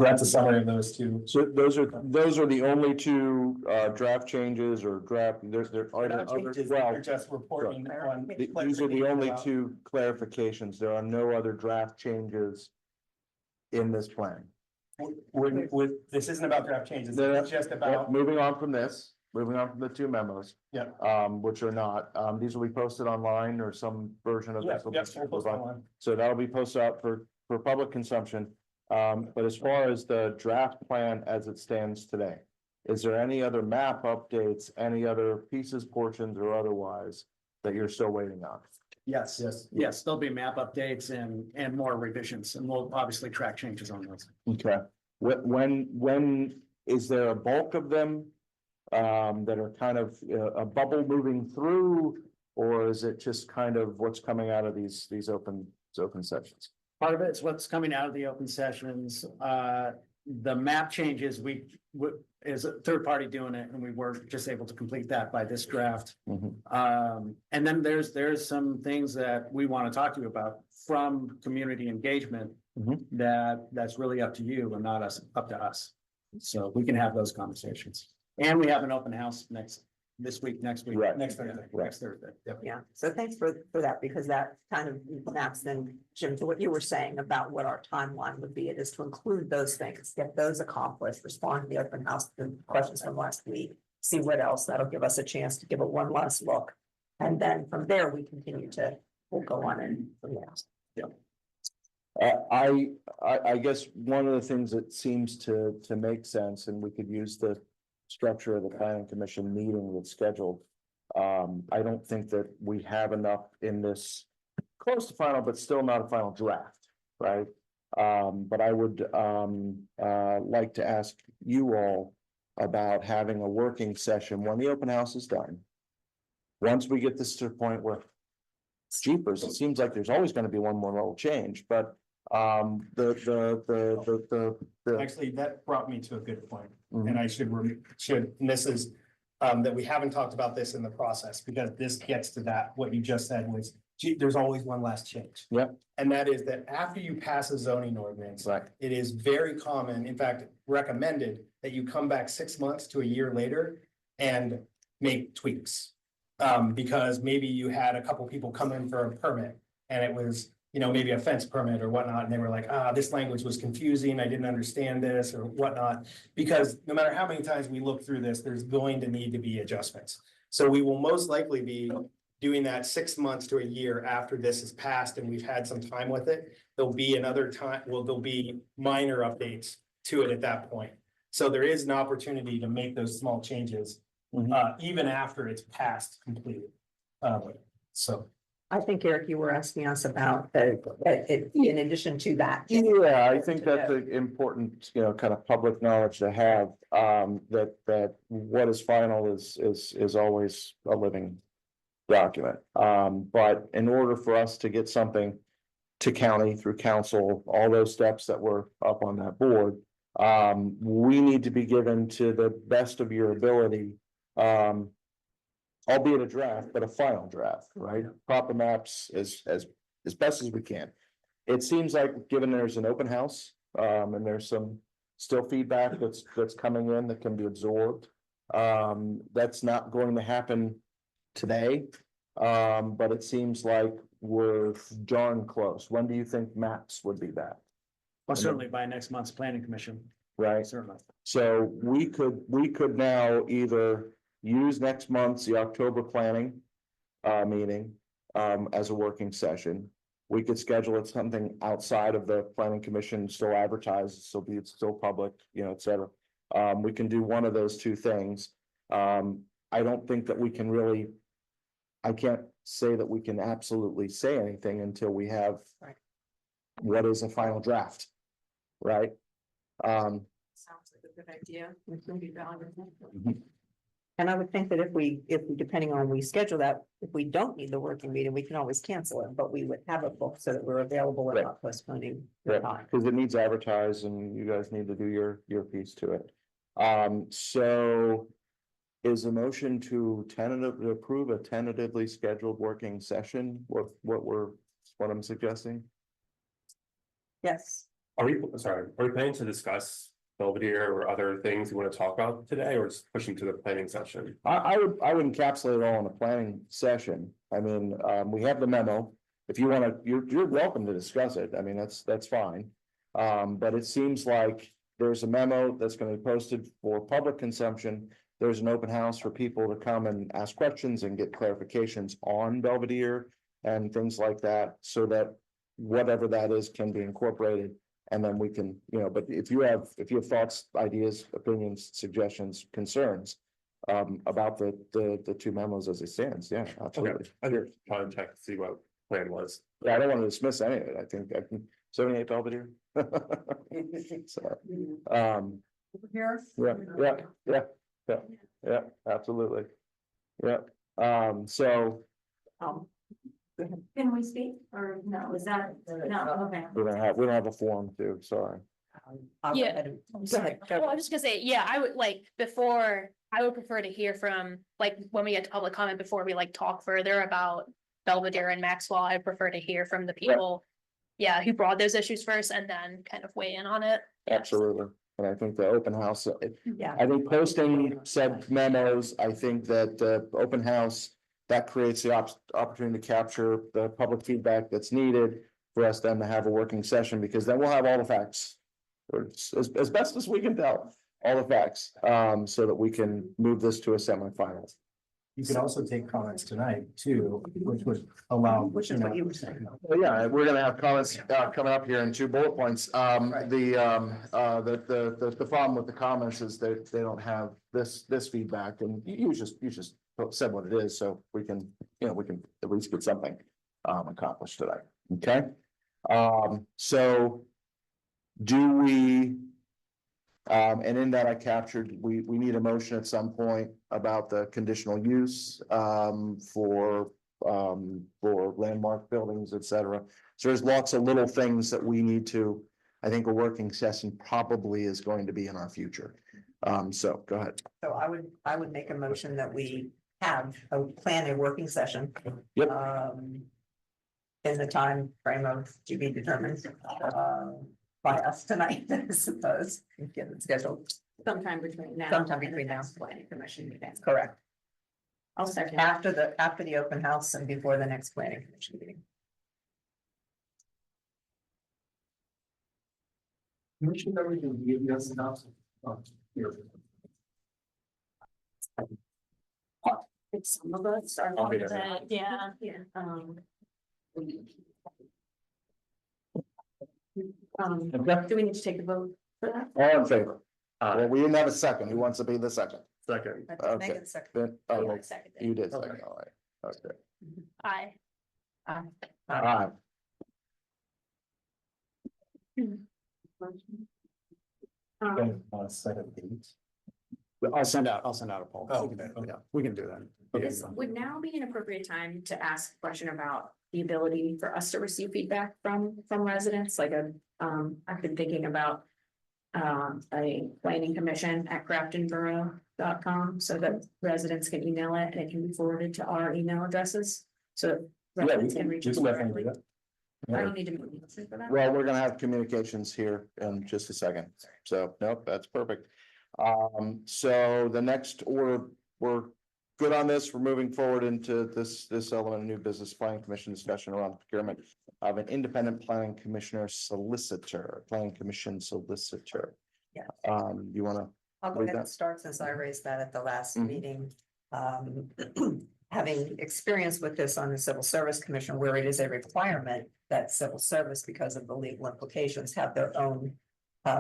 That's a summary of those two. So those are the only two draft changes or draft, there are Not other, changes, well, they're just reporting on. these are the only two clarifications. There are no other draft changes in this plan. This isn't about draft changes, No, no. it's just about, Moving on from the two memos. Yeah. Which are not, these will be posted online, or some version of yeah, this will yeah, be we'll post online. So that'll be posted out for public consumption. But as far as the draft plan as it stands today, is there any other map updates, any other pieces, portions, or otherwise that you're still waiting on? Yes, there'll be map updates and more revisions, and we'll obviously track changes on those. Okay, When is there a bulk of them? That are kind of a bubble moving through, or is it just kind of what's coming out of these open sessions? Part of it's what's coming out of the open sessions. The map changes, is a third party doing it, and we were just able to complete that by this draft. And then there's some things that we want to talk to you about from community engagement. That's really up to you and not up to us. So we can have those conversations. And we have an open house next week, Next Thursday. Right. next Thursday. Yep. Yeah, so thanks for that, because that kind of maps then, Jim, to what you were saying about what our timeline would be. It is to include those things, get those accomplished, respond to the open house, the questions from last week, see what else, that'll give us a chance to give it one last look. And then from there, we'll go on and, I guess one of the things that seems to make sense, and we could use the structure of the planning commission meeting that's scheduled. I don't think that we have enough in this close to final, but still not a final draft, right? But I would like to ask you all about having a working session when the open house is done. Once we get this to the point where jeepers, it seems like there's always going to be one more little change, but Actually, that brought me to a good point, Mhm. and I and this is, that we haven't talked about this in the process, because this gets to that, what you just said was, gee, there's always one last change. Yep. And that is that after you pass a zoning ordinance, Right. it is very common, in fact, recommended, that you come back 6 months to a year later and make tweaks. Because maybe you had a couple people come in for a permit, and it was, maybe a fence permit or whatnot, and they were like, this language was confusing, I didn't understand this or whatnot. Because no matter how many times we look through this, there's going to need to be adjustments. So we will most likely be doing that 6 months to a year after this is passed and we've had some time with it. There'll be another time, there'll be minor updates to it at that point. So there is an opportunity to make those small changes, even after it's passed completely. So. I think, Eric, you were asking us about, in addition to that. Yeah, I think that's an important, kind of public knowledge to have, that what is final is always a living document. But in order for us to get something to county through council, all those steps that were up on that board, we need to be given to the best of your ability, albeit a draft, but a final draft, right? Proper maps as best as we can. It seems like, given there's an open house, and there's some still feedback that's coming in that can be absorbed. That's not going to happen today. But it seems like we're darn close. When do you think maps would be back? Well, certainly by next month's planning commission, Right? certainly. So we could now either use next month's, the October planning meeting as a working session. We could schedule it something outside of the planning commission, still advertised, it's still public, et cetera. We can do one of those two things. I don't think that we can really, I can't say that we can absolutely say anything until we have what is a final draft, right? Sounds like a good idea. Maybe valuable. And I would think that if we, depending on we schedule that, if we don't need the working meeting, we can always cancel it, but we would have a book so that we're available and not postponing the time. Because it needs advertised and you guys need to do your piece to it. So is a motion to approve a tentatively scheduled working session, what I'm suggesting? Yes, Are we planning to discuss Belvedere or other things you want to talk about today, or just pushing to the planning session? I would encapsulate it all in a planning session. I mean, we have the memo. If you want to, you're welcome to discuss it. I mean, that's fine. But it seems like there's a memo that's going to be posted for public consumption. There's an open house for people to come and ask questions and get clarifications on Belvedere and things like that, so that whatever that is can be incorporated. And then we can, but if you have thoughts, ideas, opinions, suggestions, concerns about the two memos as it stands, yeah, absolutely. I think trying to check to see what plan was. Yeah, I don't want to dismiss any of it. I think 78 Belvedere. So, Here. yeah, absolutely. Yeah, so Um, Can we speak or no, is that, no, okay. we don't have a forum too, sorry. I'll go Yeah. ahead and- Go Sorry. ahead, go Well, I was just gonna say, yeah, I would like, before, I would prefer to hear from, like, when we get to public comment, before we like talk further about Belvedere and Maxwell, I prefer to hear from the people. Yeah, who brought those issues first and then kind of weigh in on it. Yeah. Absolutely, and I think the open house, Yeah. I think posting said memos, I think that open house. That creates the opportunity to capture the public feedback that's needed for us then to have a working session, because then we'll have all the facts. Or as best as we can tell, all the facts, so that we can move this to a semifinal. You could also take comments tonight too, which would allow. Which is what you were saying. Well, yeah, we're gonna have comments coming up here in 2 bullet points. The problem with the comments is that they don't have this feedback, and you just said what it is, so we can at least get something accomplished today, okay? So do we? And in that I captured, we need a motion at some point about the conditional use for landmark buildings, et cetera. So there's lots of little things that we need to, I think a working session probably is going to be in our future. So go ahead. So I would make a motion that we have plan a working session. Yep. In the time frame of to be determined, by us tonight, I suppose, get it scheduled. Sometime between now. Sometime between now. Planning commission meeting. Correct. I'll second. After the open house and before the next planning commission meeting. Commission everything, give us an option. It's some of us are. I'll be there. Yeah. Yeah. Okay. Do we need to take a vote for that? All in favor? Well, we didn't have a second. Who wants to be the second? Second. Okay. Megan second. Then, oh, Yeah, wait, second. you did second, all right, okay. Aye. All right, I'll send out a poll. Oh, We can- okay. Yeah, we can do that. This would now be an appropriate time to ask a question about the ability for us to receive feedback from residents, like I've been thinking about. A planning commission at craftonborough.com so that residents can email it and it can be forwarded to our email addresses. So residents can reach us directly. I don't need to make a motion for that. well, we're gonna have communications here in just a second, so, nope, that's perfect. So the next order, we're good on this, we're moving forward into this element of new business planning commission discussion around procurement of an independent planning commission solicitor. Yeah. You wanna, I'll go Read ahead and that. start since I raised that at the last Mhm. meeting. Having experience with this on the Civil Service Commission, where it is a requirement that civil service, because of the legal implications, have their own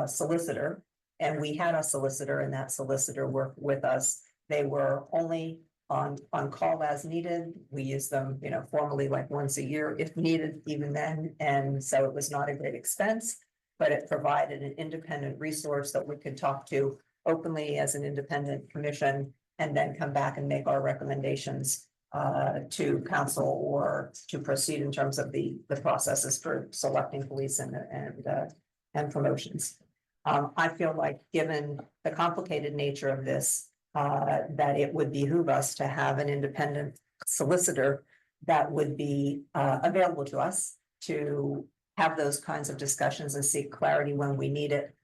solicitor. And we had a solicitor and that solicitor worked with us. They were only on call as needed. We use them, formally like once a year if needed, even then. And so it was not a great expense, but it provided an independent resource that we could talk to openly as an independent commission and then come back and make our recommendations to council or to proceed in terms of the processes for selecting police and promotions. I feel like, given the complicated nature of this, that it would behoove us to have an independent solicitor that would be available to us to have those kinds of discussions and seek clarity when we need it.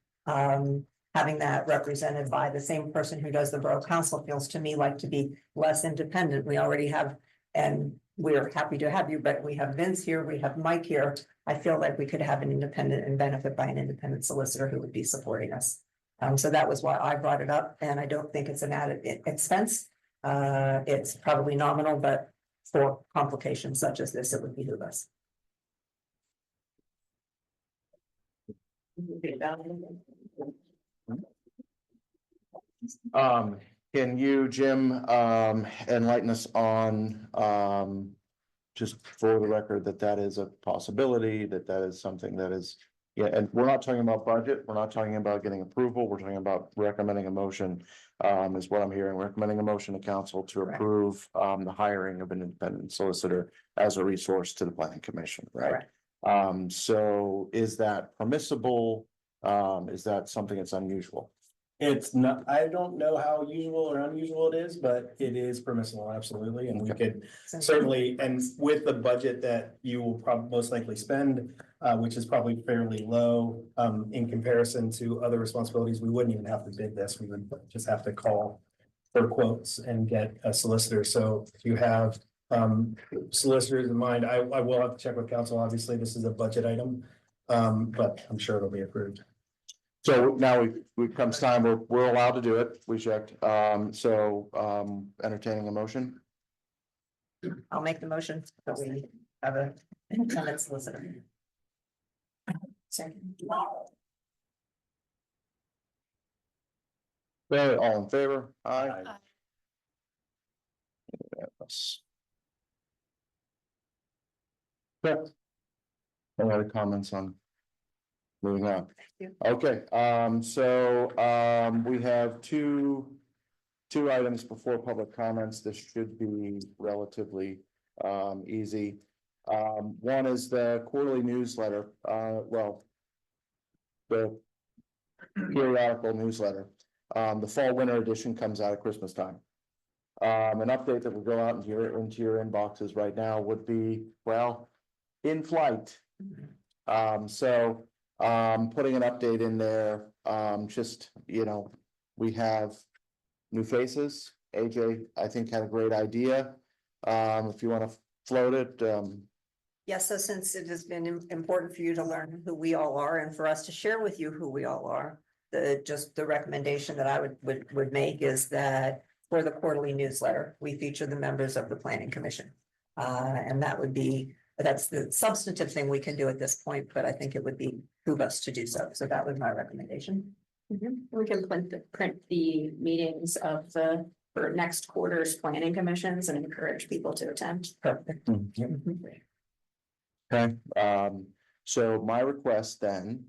Having that represented by the same person who does the borough council feels to me like to be less independent. We already have, and we're happy to have you, but we have Vince here, we have Mike here. I feel like we could have an independent and benefit by an independent solicitor who would be supporting us. So that was why I brought it up, and I don't think it's an added expense. It's probably nominal, but for complications such as this, it would behoove us. can you, Jim, enlighten us on, just for the record, that is a possibility, that is something that is. Yeah, and we're not talking about budget, we're not talking about getting approval, we're talking about recommending a motion. Is what I'm hearing, recommending a motion to council to Correct. approve, the hiring of an independent solicitor as a resource to the planning commission, right? Correct. So is that permissible? Is that something that's unusual? It's not, I don't know how usual or unusual it is, but it is permissible, absolutely, and we could certainly, and with the budget that you will probably most likely spend, which is probably fairly low, in comparison to other responsibilities, we wouldn't even have to bid this, we would just have to call for quotes and get a solicitor, so if you have solicitors in mind, I will have to check with council, obviously, this is a budget item, but I'm sure it'll be approved. So now we comes time, we're allowed to do it, we checked, entertaining a motion. I'll make the motion that we have a independent solicitor. Second. Okay, all in favor? Aye. Aye. Yes. Okay. Any other comments on? Moving on. Okay, we have two items before public comments. This should be relatively easy. One is the quarterly newsletter, the periodical newsletter. The fall winter edition comes out at Christmas time. An update that will go out into your inboxes right now would be, well, in flight. Putting an update in there, just, we have new faces. AJ, I think, had a great idea. If you want to float it, Yes, so since it has been important for you to learn who we all are and for us to share with you who we all are, the recommendation that I would make is that for the quarterly newsletter, we feature the members of the planning commission. And that's the substantive thing we can do at this point, but I think it would behoove us to do so. So that was my recommendation. We can print the meetings of for next quarter's planning commissions and encourage people to attend. Perfect. okay, so my request then,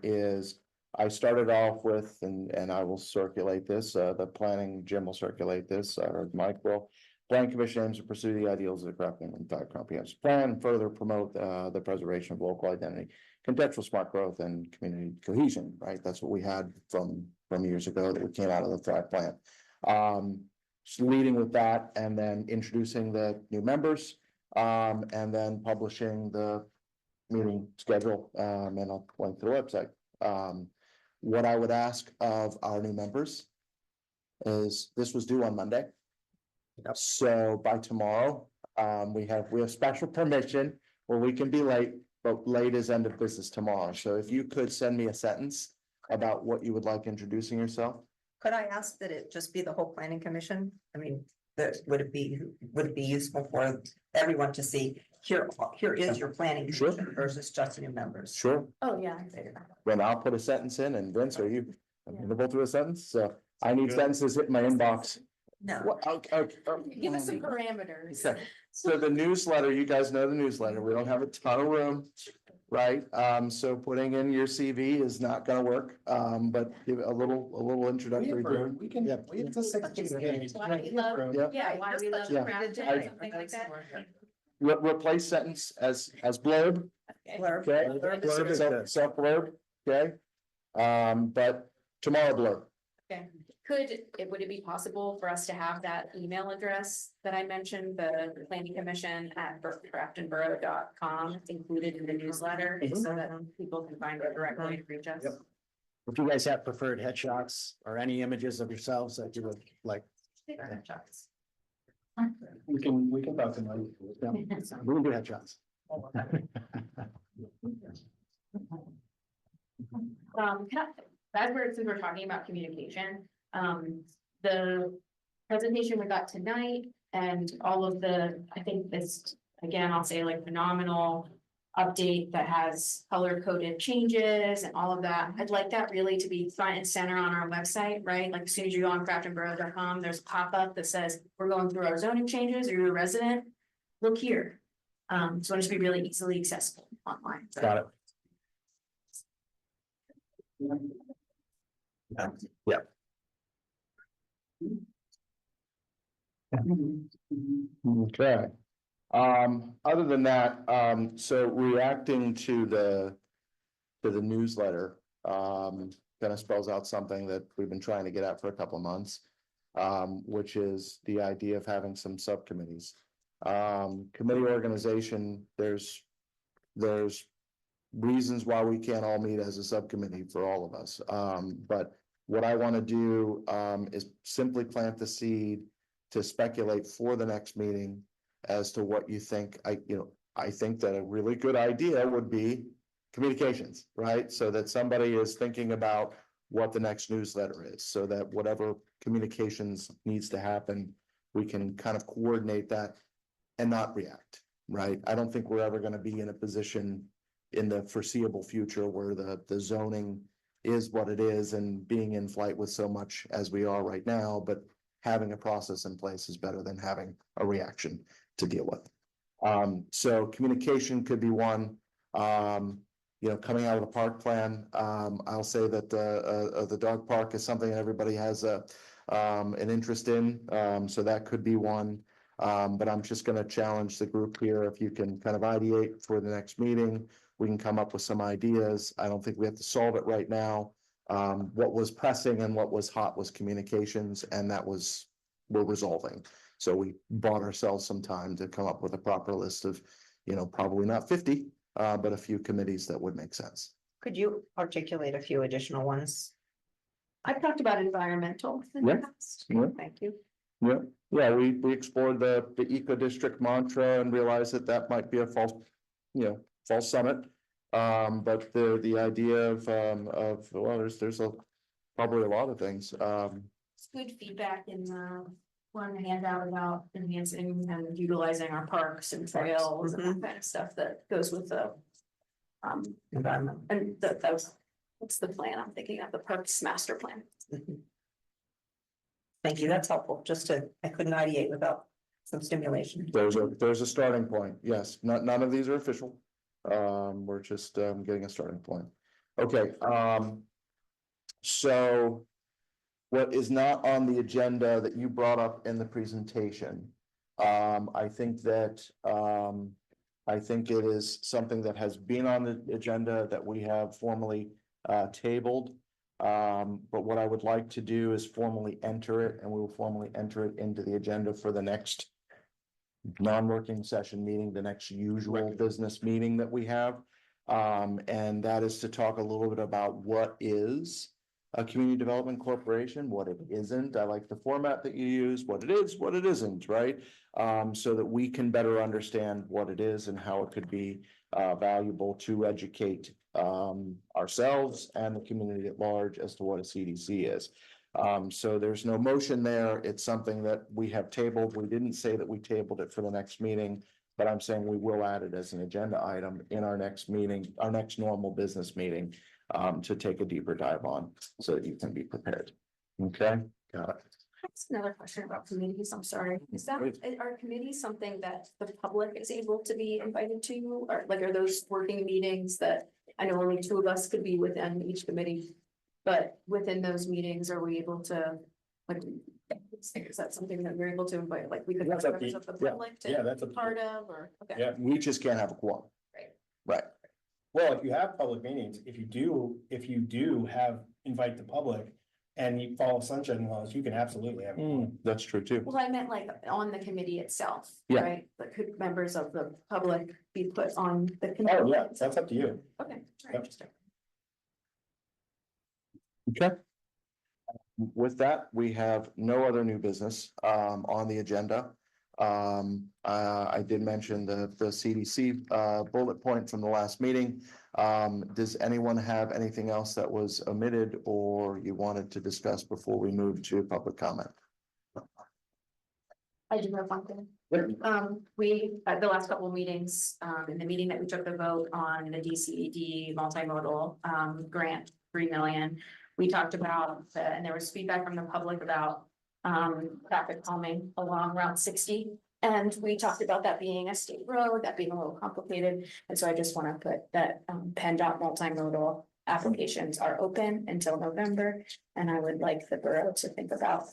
is I started off with, and I will circulate this, Jim will circulate this, or Mike will. Planning Commission aims to pursue the ideals of the Crafton and comprehensive plan and further promote the preservation of local identity, contextual smart growth and community cohesion, right? That's what we had from years ago that we came out of the Thrive plan. Just leading with that and then introducing the new members, and then publishing the meeting schedule, and I'll link to the website. What I would ask of our new members is this was due on Monday. Yep. So by tomorrow, we have special permission where we can be late, but late is end of business tomorrow. So if you could send me a sentence about what you would like introducing yourself. Could I ask that it just be the whole planning commission? I mean, would it be useful for everyone to see, here is your planning Sure. commission versus just new members? Sure. Oh, yeah. Then I'll put a sentence in, and Vince, are you amenable to a sentence? So I need sentences hitting my inbox. No. Well, okay. Give us some parameters. Okay. So the newsletter, you guys know the newsletter, we don't have a ton of room, right? So putting in your CV is not gonna work, but give it a little introductory. We can, Yeah. it's a 16 game. Why we love- Yeah. Yeah, why we love Yeah. Crafton, I- something like that. Replace sentence as blurb, Blurb. okay? Blurb is good. Self blurb, okay? But tomorrow blurb. Okay, would it be possible for us to have that email address that I mentioned, the planning commission at craftonborough.com included in the newsletter, so that people can find a direct way to reach us? Yep. If you guys have preferred headshots or any images of yourselves that you would like, We can talk to Mike. yeah, we can do headshots. Since we're talking about communication, the presentation we got tonight and all of I think this, again, I'll say like phenomenal update that has color coded changes and all of that. I'd like that really to be front and center on our website, right? Like as soon as you go on craftonborough.com, there's a pop-up that says, we're going through our zoning changes. Are you a resident? Look here. So it should be really easily accessible online. Got it. Yeah. Okay. Other than that, so reacting to the newsletter, kind of spells out something that we've been trying to get at for a couple of months. Which is the idea of having some subcommittees. Committee organization, there's reasons why we can't all meet as a subcommittee for all of us. But what I want to do, is simply plant the seed to speculate for the next meeting as to what you think. I think that a really good idea would be communications, right? So that somebody is thinking about what the next newsletter is, so that whatever communications needs to happen, we can kind of coordinate that and not react, right? I don't think we're ever going to be in a position in the foreseeable future where the zoning is what it is and being in flight with so much as we are right now, but having a process in place is better than having a reaction to deal with. So communication could be one. Coming out of the park plan, I'll say that the dog park is something everybody has an interest in, so that could be one. But I'm just gonna challenge the group here, if you can kind of ideate for the next meeting, we can come up with some ideas. I don't think we have to solve it right now. What was pressing and what was hot was communications, and we're resolving. So we bought ourselves some time to come up with a proper list of, probably not 50, but a few committees that would make sense. Could you articulate a few additional ones? I've talked about environmental in the Yeah. past. Yeah. Thank you. Yeah, we explored the eco district mantra and realized that might be a false summit. But the idea of well, there's probably a lot of things. It's good feedback in the one handout about enhancing and utilizing our parks and trails and that kind of stuff that goes with the environment. And that's the plan I'm thinking of, the parks master plan. Thank you, that's helpful, I couldn't ideate without some stimulation. There's a starting point. Yes, none of these are official. We're just getting a starting point. Okay, so what is not on the agenda that you brought up in the presentation? I think it is something that has been on the agenda that we have formally tabled. But what I would like to do is formally enter it, and we will formally enter it into the agenda for the next non-working session meeting, the next usual business meeting that we have. And that is to talk a little bit about what is a community development corporation, what it isn't. I like the format that you use, what it is, what it isn't, right? So that we can better understand what it is and how it could be valuable to educate ourselves and the community at large as to what a CDC is. So there's no motion there. It's something that we have tabled. We didn't say that we tabled it for the next meeting, but I'm saying we will add it as an agenda item in our next meeting, our next normal business meeting, to take a deeper dive on so that you can be prepared. Okay, got it. That's another question about committees, I'm sorry. Are committees something that the public is able to be invited to? Or like, are those working meetings that, I know only 2 of us could be within each committee, but within those meetings, are we able to, like, is that something that we're able to invite, like, we could That's have up to members you. of the Yeah. public Yeah, to that's be up to part of, or, okay. Yeah. We just can't have a quorum. Right. Well, if you have public meetings, if you do invite the public and you follow sunshine laws, you can absolutely have. That's true too. Well, I meant like on the committee itself, Yeah. right? But could members of the public be put on the committee? Oh, yeah, that's up to you. Okay, Yep. interesting. Okay. With that, we have no other new business on the agenda. I did mention the CDC bullet point from the last meeting. Does anyone have anything else that was omitted or you wanted to discuss before we move to public comment? I do have one thing. We, at the last couple of meetings, in the meeting that we took the vote on the DCED multimodal grant, 3 million. We talked about, and there was feedback from the public about traffic calming along Route 60. And we talked about that being a state road, that being a little complicated, and so I just wanna put that, PennDOT multimodal applications are open until November, and I would like the borough to think about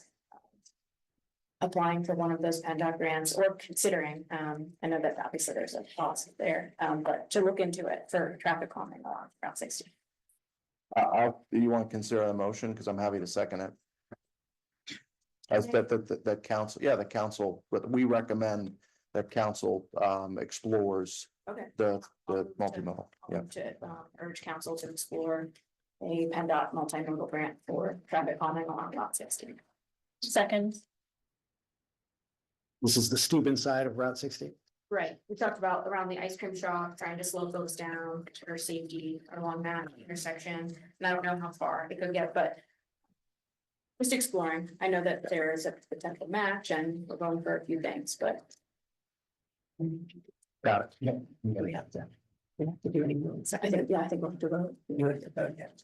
applying for one of those PennDOT grants or considering, I know that obviously there's a cost there, but to look into it for traffic calming along Route 60. Do you want to consider a motion? Because I'm happy to second it. As that council, yeah, the council, but we recommend that council explores Okay. the multimodal, yeah. To urge council to explore a PennDOT multimodal grant for traffic calming along Route 60. Second, This is the Steuben side of Route 60. Right, we talked about around the ice cream shop, trying to slow those down for safety along that intersection, and I don't know how far it could get, but. Just exploring, I know that there is a potential match and we're going for a few things, but. Got it. Yeah, we have to do any moves. I think we'll have to vote. You have to vote, yes.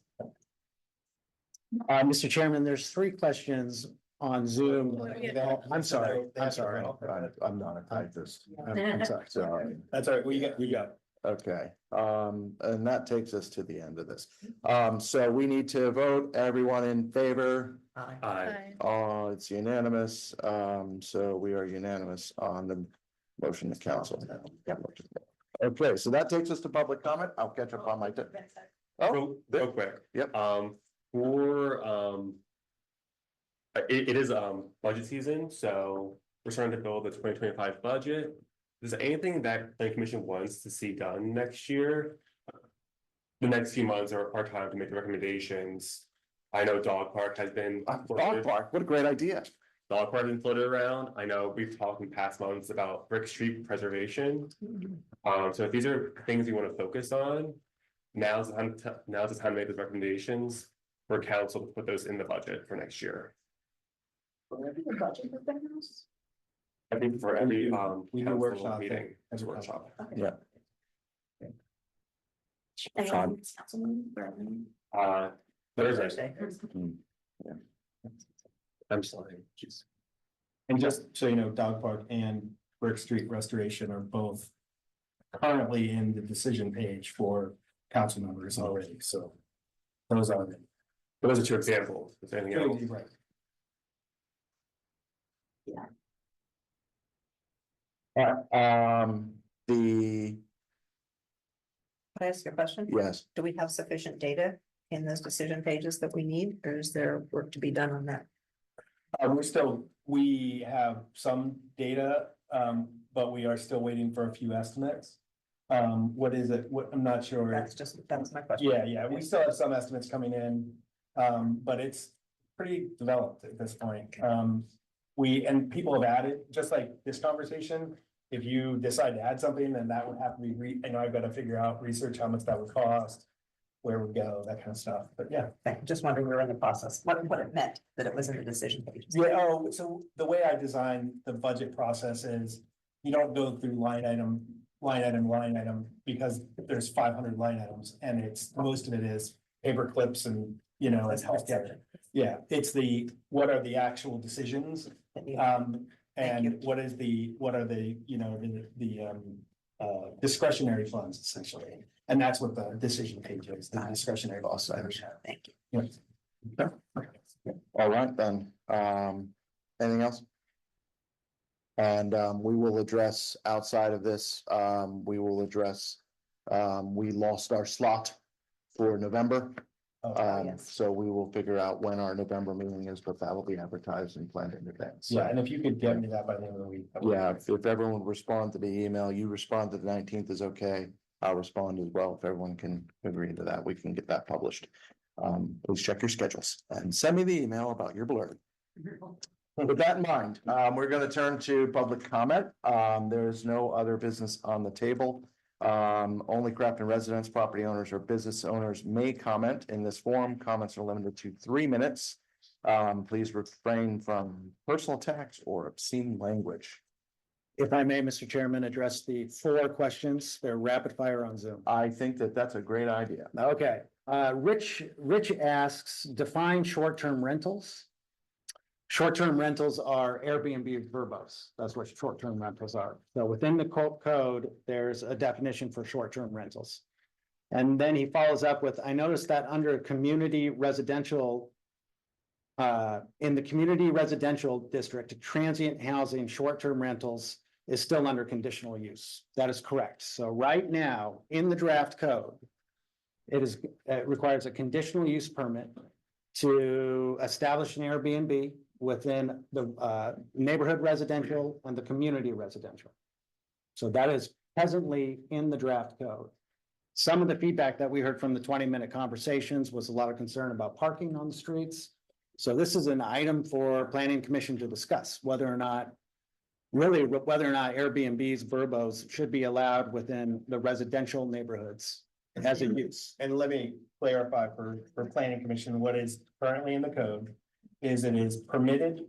Mr. Chairman, there's 3 questions on Zoom. I'm sorry. I'm not a typist. I'm sorry. So, That's all right, we got. okay, and that takes us to the end of this. So we need to vote, everyone in favor? It's unanimous, so we are unanimous on the motion to council. Okay, so that takes us to public comment. I'll catch up on my. Real quick. Yep. It is budget season, so we're starting to build the 2025 budget. Is there anything that the commission wants to see done next year? The next few months are our time to make the recommendations. I know dog park has been. Dog park, what a great idea. Dog park has been floated around. I know we've talked in past months about Brick Street preservation. So if these are things you want to focus on, now's the time to make those recommendations for council to put those in the budget for next year. I think for every We do council workshop meeting as a every workshop. Yeah. And Thursday. I'm sorry. And just so you know, dog park and Brick Street restoration are both currently in the decision page for council members already, so. Those are. Those are 2 examples. Is there anything else? Right. The, Can I ask you a question? yes, Do we have sufficient data in those decision pages that we need, or is there work to be done on that? We have some data, but we are still waiting for a few estimates. What is it? What, I'm not sure. That was my question. Yeah, we still have some estimates coming in, but it's pretty developed at this point. And people have added, just like this conversation, if you decide to add something, then that would have to be, I've got to figure out, research how much that would cost, where we go, that kind of stuff, but yeah. Just wondering, we're in the process, what it meant that it was in the decision pages. Yeah, so the way I design the budget process is, you don't go through line item, because there's 500 line items, and most of it is paper clips and, it's healthcare. Yeah, it's what are the actual decisions? And what are the, discretionary funds essentially, and that's what the decision page is, the discretionary loss items. Thank you. all right then, anything else? And we will address outside of this, we lost our slot for November. Yes. So we will figure out when our November meeting is, but that will be advertised and planned in advance. So, Yeah, and if you could get me that by the end of the week. that would be yeah, great. if everyone would respond to the email, you respond to the 19th is okay. I'll respond as well. If everyone can agree to that, we can get that published. Please check your schedules and send me the email about your blurb. With that in mind, we're going to turn to public comment. There's no other business on the table. Only Crafton residents, property owners, or business owners may comment in this forum. Comments are limited to 3 minutes. Please refrain from personal attacks or obscene language. If I may, Mr. Chairman, address the 4 questions. They're rapid fire on Zoom. I think that that's a great idea. Okay, Rich asks, define short-term rentals. Short-term rentals are Airbnb verbose. That's what short-term rentals are. So within the code, there's a definition for short-term rentals. And then he follows up with, I noticed that under community residential. In the community residential district, transient housing, short-term rentals is still under conditional use. That is correct. So right now, in the draft code. It requires a conditional use permit to establish an Airbnb within the neighborhood residential and the community residential. So that is presently in the draft code. Some of the feedback that we heard from the 20-minute conversations was a lot of concern about parking on the streets. So this is an item for planning commission to discuss whether or not Airbnbs, verbos should be allowed within the residential neighborhoods as a use. And let me clarify for planning commission, what is currently in the code is it is permitted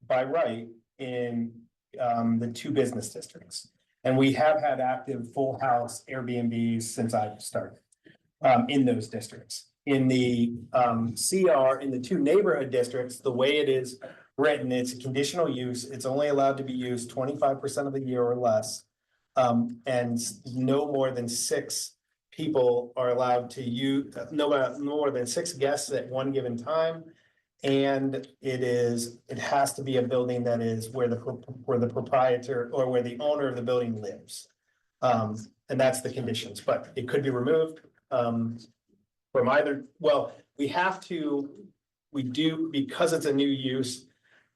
by right in the 2 business districts. And we have had active full house Airbnbs since I've started in those districts. In the CR, in the 2 neighborhood districts, the way it is written, it's a conditional use. It's only allowed to be used 25% of the year or less. And no more than 6 people are allowed to use, no more than 6 guests at one given time. And it has to be a building that is where the proprietor or where the owner of the building lives. And that's the conditions, but it could be removed from either, well, we do, because it's a new use,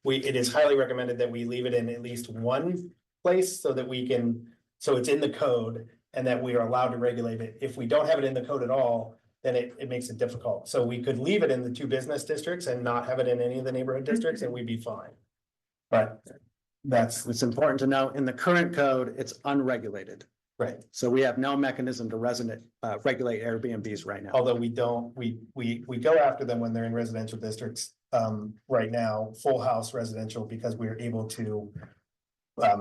it is highly recommended that we leave it in at least one place so that so it's in the code and that we are allowed to regulate it. If we don't have it in the code at all, then it makes it difficult. So we could leave it in the 2 business districts and not have it in any of the neighborhood districts and we'd be fine. But It's important to know in the current code, it's unregulated. right. So we have no mechanism to regulate Airbnbs right now. Although we don't, we go after them when they're in residential districts, right now, full house residential, because we're able to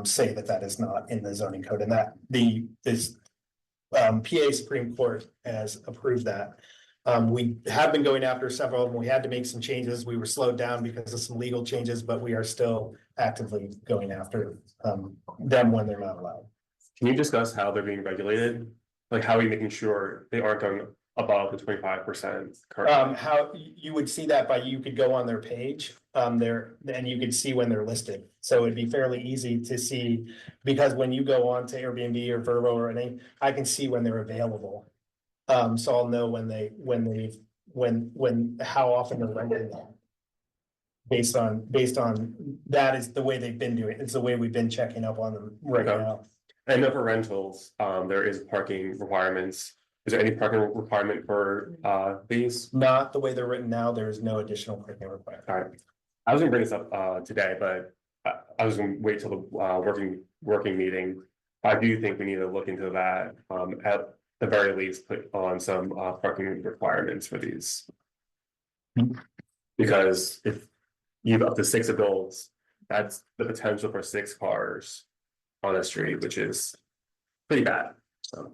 say that is not in the zoning code and that PA Supreme Court has approved that. We have been going after several of them. We had to make some changes. We were slowed down because of some legal changes, but we are still actively going after them when they're not allowed. Can you discuss how they're being regulated? Like, how are we making sure they aren't going above the 25%? How you would see that you could go on their page, there, and you could see when they're listed. So it'd be fairly easy to see, because when you go on to Airbnb or Vrbo or anything, I can see when they're available. So I'll know how often they're renting them. Based on that is the way they've been doing it. It's the way we've been checking up on them right Okay. now. I know for rentals, there is parking requirements. Is there any parking requirement for these? Not the way they're written now. There is no additional parking requirement. All right. I was gonna bring this up today, but I was gonna wait till the working meeting. I do think we need to look into that, at the very least, put on some parking requirements for these. Because if you have up to 6 adults, that's the potential for 6 cars on a street, which is pretty bad, so.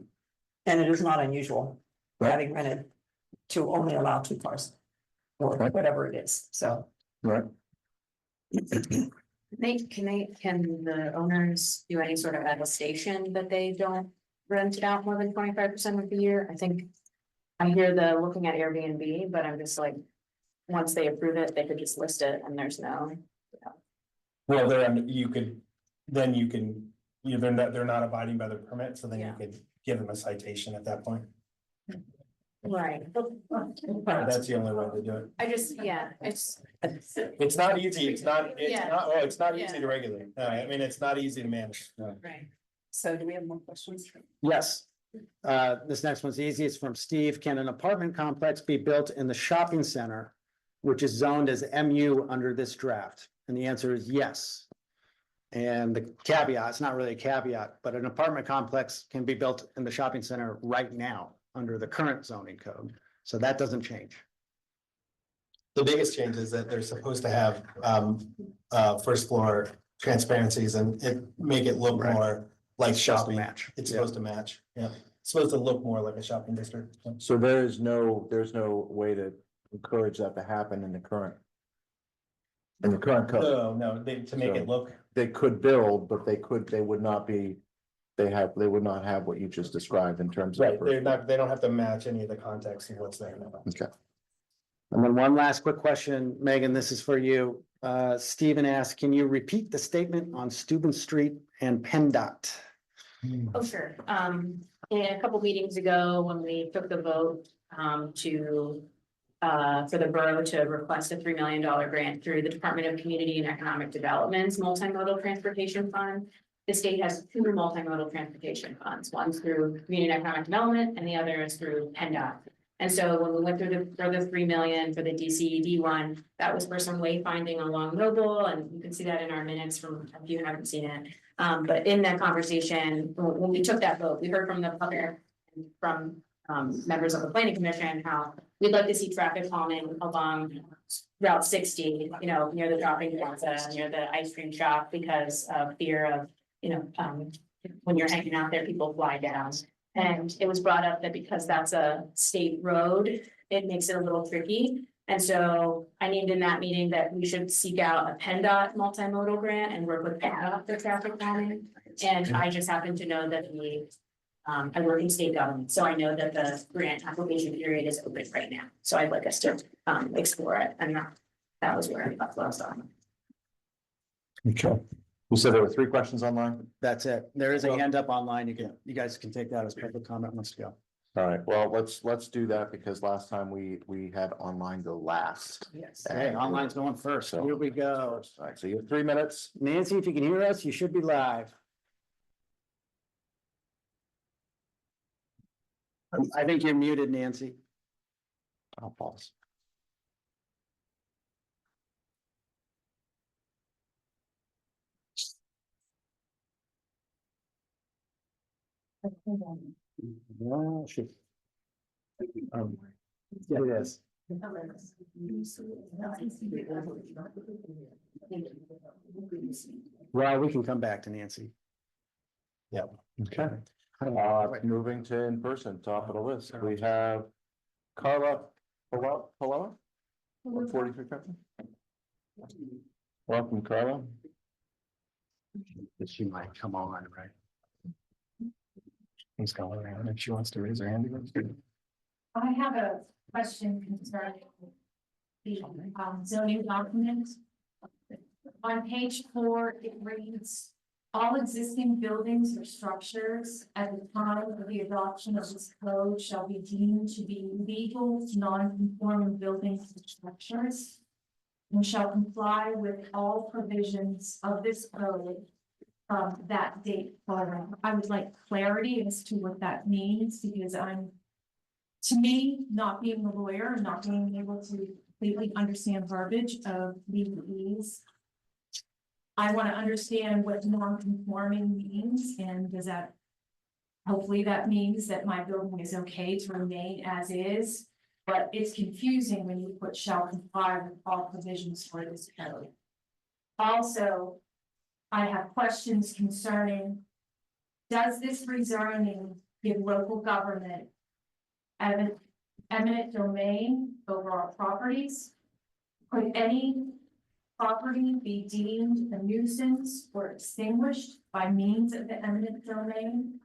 And it is not unusual, having rented to only allow 2 cars. Or whatever it is, so. Right. Can the owners do any sort of attestation that they don't rent it out more than 25% of the year? I think I hear looking at Airbnb, but I'm just like, once they approve it, they could just list it and there's no. Well, they're not abiding by the permit, so then you Yeah. could give them a citation at that point. Right. That's the only way to do it. It's not easy. It's not easy to regulate. I mean, it's not easy to manage. Right. So do we have more questions? Yes. This next one's easy. It's from Steve. Can an apartment complex be built in the shopping center, which is zoned as MU under this draft? And the answer is yes. And the caveat, it's not really a caveat, but an apartment complex can be built in the shopping center right now under the current zoning code. So that doesn't change. The biggest change is that they're supposed to have first floor transparencies and make it look Right. more like It's supposed to shopping. match. It's Yeah. supposed to match, yeah. It's supposed to look more like a shopping district. So there's no way to encourage that to happen in the current. In the current code, No, to make it look, they could build, but they would not be, they would not have what you just described in terms of. right, they don't have to match any of the context of what's there now. Okay. And then one last quick question, Megan, this is for you. Stephen asked, can you repeat the statement on Steuben Street and PennDOT? Oh, sure. A couple meetings ago, when we took the vote, for the borough to request a $3 million grant through the Department of Community and Economic Development's Multimodal Transportation Fund. The state has two multimodal transportation funds, one's through Community and Economic Development and the other is through PennDOT. And so when we went through the 3 million for the DCED one, that was for some wayfinding along Noble, and you can see that in our minutes from, if you haven't seen it. But in that conversation, when we took that vote, we heard from the public, from members of the planning commission, how we'd like to see traffic calming along Route 60, you know, near the shopping plaza, near the ice cream shop, because of fear of, you know, when you're hanging out there, people fly down. And it was brought up that because that's a state road, it makes it a little tricky. And so I named in that meeting that we should seek out a PennDOT multimodal grant and work with PennDOT for traffic calming. And I just happen to know that I work in state government, so I know that the grant application period is open right now. So I'd like us to explore it, and that was where I thought was on. Okay. You said there were 3 questions online? That's it. There is a hand up online. You guys can take that as public comment once to go. All right, well, let's do that because last time we had online go last. Yes. Hey, online's going first. So- Here we go. All right, so you have 3 minutes. Nancy, if you can hear us, you should be live. I think you're muted, Nancy. I'll pause. Well, shoot. Yeah, it is. Well, we can come back to Nancy. Okay. Moving to in person, top of the list, we have Carla Palella, 43 Crafton. Welcome, Carla. She might come on, right? Let's call her around if she wants to raise her hand. I have a question concerning the zoning document. On page 4, it reads, all existing buildings or structures at the time of the adoption of this code shall be deemed to be legal, non-conforming buildings and structures, and shall comply with all provisions of this code from that date forward. I would like clarity as to what that means, because to me, not being a lawyer and not being able to completely understand verbiage of legalese, I want to understand what non-conforming means, and does that, hopefully that means that my building is okay to remain as is, but it's confusing when you put shall comply with all provisions for this code. Also, I have questions concerning, does this rezoning give local government eminent domain over our properties? Could any property be deemed a nuisance or extinguished by means of the eminent domain?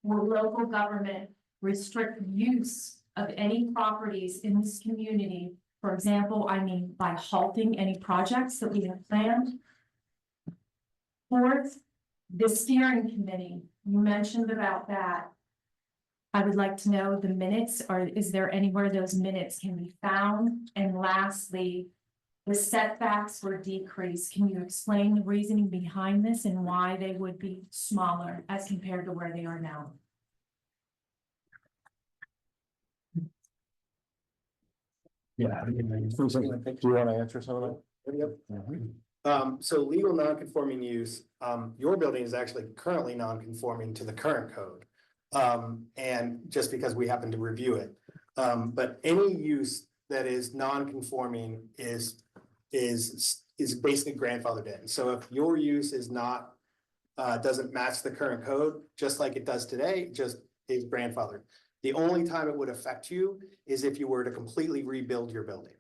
Will local government restrict use of any properties in this community? For example, I mean, by halting any projects that we have planned. 4th, the steering committee, you mentioned about that. I would like to know the minutes, or is there anywhere those minutes can be found? And lastly, the setbacks were decreased. Can you explain the reasoning behind this and why they would be smaller as compared to where they are now? Yeah. Do you want to answer some of that? Yep. So legal non-conforming use, your building is actually currently non-conforming to the current code. And just because we happen to review it, but any use that is non-conforming is basically grandfathered in. So if your use is not, doesn't match the current code, just like it does today, just is grandfathered. The only time it would affect you is if you were to completely rebuild your building.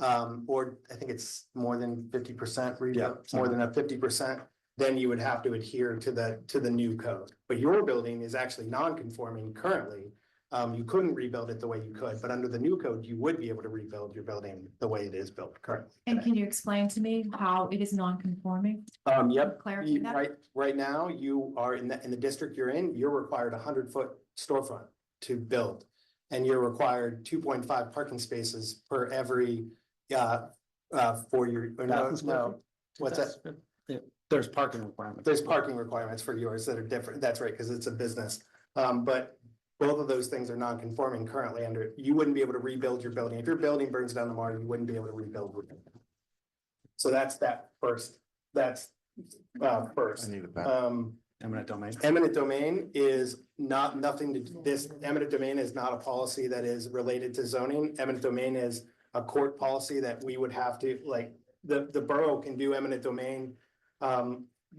or I think it's more than 50% rebuilt, Yeah. more than a 50%, then you would have to adhere to the new code. But your building is actually non-conforming currently. You couldn't rebuild it the way you could, but under the new code, you would be able to rebuild your building the way it is built currently. And can you explain to me how it is non-conforming? Yep, Clarify that. right now, you are in the district you're in, you're required 100-foot storefront to build. And you're required 2.5 parking spaces per every, for your, or no, what's that? There's parking requirements. There's parking requirements for yours that are different. That's right, because it's a business. But both of those things are non-conforming currently under, you wouldn't be able to rebuild your building. If your building burns down tomorrow, you wouldn't be able to rebuild. So that's that first, that's first. I need it back. Eminent domain. Eminent domain is nothing to, this eminent domain is not a policy that is related to zoning. Eminent domain is a court policy that we would have to, like, the borough can do eminent domain.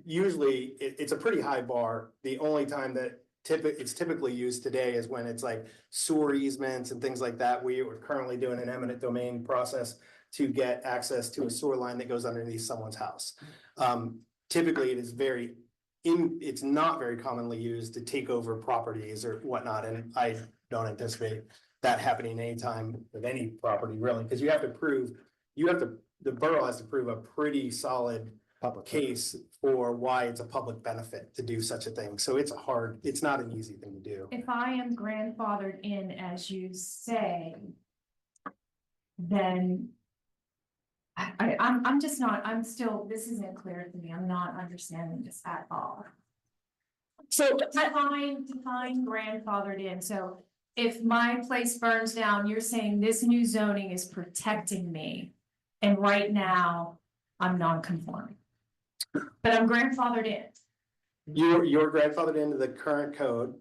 Usually it's a pretty high bar. The only time that it's typically used today is when it's like sewer easements and things like that. We are currently doing an eminent domain process to get access to a sewer line that goes underneath someone's house. Typically it is it's not very commonly used to take over properties or whatnot, and I don't anticipate that happening anytime with any property really, because the borough has to prove a pretty solid Public case for why it's a public benefit to do such a thing. So it's not an easy thing to do. If I am grandfathered in, as you say, then I'm just not, this isn't clear to me. I'm not understanding this at all. So Define grandfathered in. So if my place burns down, you're saying this new zoning is protecting me. And right now, I'm non-conforming. But I'm grandfathered in. You're grandfathered into the current code.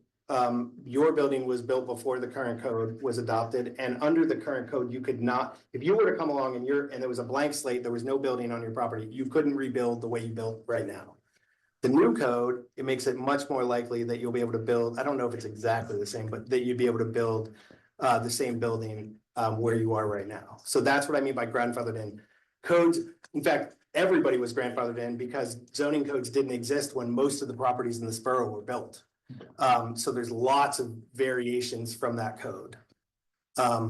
Your building was built before the current code was adopted, and under the current code, you could not, if you were to come along and there was a blank slate, there was no building on your property, you couldn't rebuild the way you built right now. The new code, it makes it much more likely that you'll be able to build, I don't know if it's exactly the same, but that you'd be able to build the same building where you are right now. So that's what I mean by grandfathered in. Codes, in fact, everybody was grandfathered in because zoning codes didn't exist when most of the properties in this borough were built. So there's lots of variations from that code. I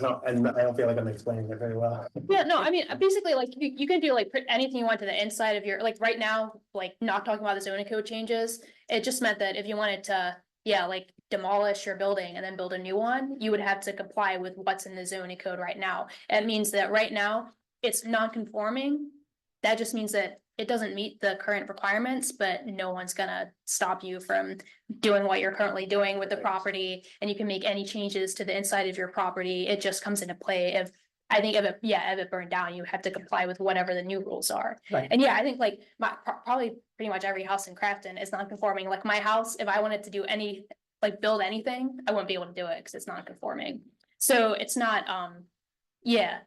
don't feel like I'm explaining it very well. yeah, no, I mean, basically, like, you can do like anything you want to the inside of your, like, right now, like, not talking about the zoning code changes. It just meant that if you wanted to, yeah, like, demolish your building and then build a new one, you would have to comply with what's in the zoning code right now. It means that right now, it's non-conforming. That just means that it doesn't meet the current requirements, but no one's gonna stop you from doing what you're currently doing with the property. And you can make any changes to the inside of your property. It just comes into play if it burned down, you have to comply with whatever the new rules are. Right. And yeah, I think like probably pretty much every house in Crafton is non-conforming. Like my house, if I wanted to do build anything, I wouldn't be able to do it because it's non-conforming. So it's not, yeah.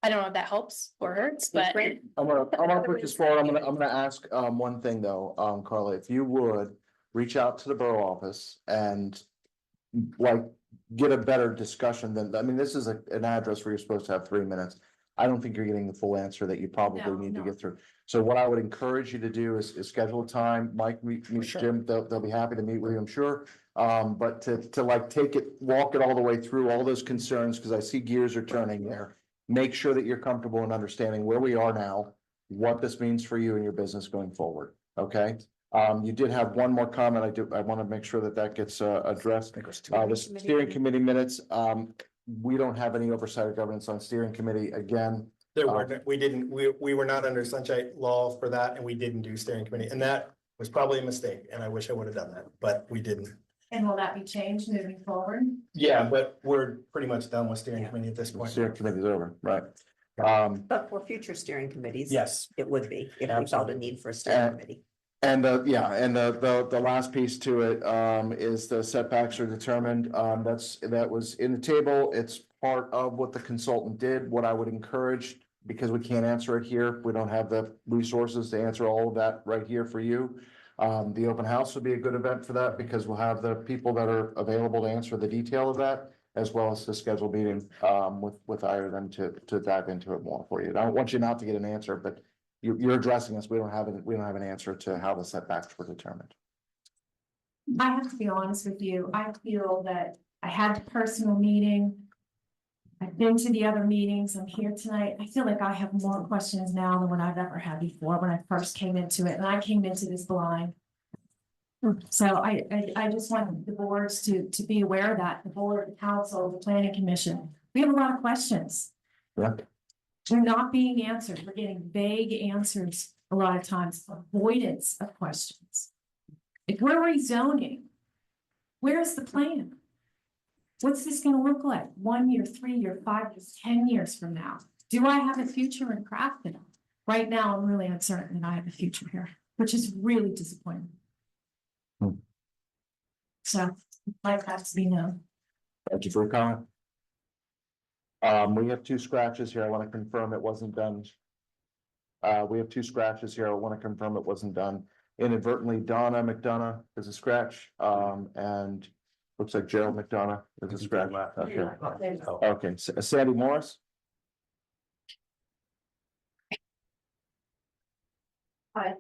I don't know if that helps or hurts, but. I'm gonna push this forward. I'm gonna ask, one thing though, Carla, if you would reach out to the borough office and like, get a better discussion than, I mean, this is an address where you're supposed to have 3 minutes. I don't think you're getting the full answer that you probably need to No. get through. So what I would encourage you to do is schedule a time. Mike, meet Sure. Jim, they'll be happy to meet with you, I'm sure. But to like walk it all the way through all those concerns, because I see gears are turning there. Make sure that you're comfortable in understanding where we are now, what this means for you and your business going forward, okay? You did have one more comment. I want to make sure that gets addressed. The steering committee minutes, we don't have any oversight or governance on steering committee. Again, We were not under sunshine law for that, and we didn't do steering committee, and that was probably a mistake, and I wish I would have done that, but we didn't. And will that be changed moving forward? Yeah, but we're pretty much done with steering committee at this point. steering committee's over, right? But for future steering committees. Yes. It would be, if we felt a need for a And- steering committee. And the last piece to it is the setbacks are determined. That was in the table. It's part of what the consultant did. What I would encourage, because we can't answer it here, we don't have the resources to answer all of that right here for you. The open house would be a good event for that because we'll have the people that are available to answer the detail of that. as well as the scheduled meeting, with Ireland to dive into it more for you. I don't want you not to get an answer, but you're addressing us. We don't have an answer to how the setbacks were determined. I have to be honest with you, I feel that I had the personal meeting. I've been to the other meetings, I'm here tonight, I feel like I have more questions now than what I've ever had before when I first came into it, and I came into this blind. So I just want the boards to be aware of that, the board, the council, the planning commission, we have a lot of questions. Yeah. They're not being answered, we're getting vague answers a lot of times, avoidance of questions. If we're rezoning, where's the plan? What's this gonna look like 1 year, 3 year, 5 years, 10 years from now? Do I have a future in Crafton? Right now, I'm really uncertain that I have a future here, which is really disappointing. Hmm. So, like that to be known. Thank you for your comment. We have 2 scratches here. I want to confirm it wasn't done. We have 2 scratches here. I want to confirm it wasn't done inadvertently. Donna McDonough is a scratch, and looks like Gerald McDonough is a scratch. Okay. Okay, Sandy Morris? Hi,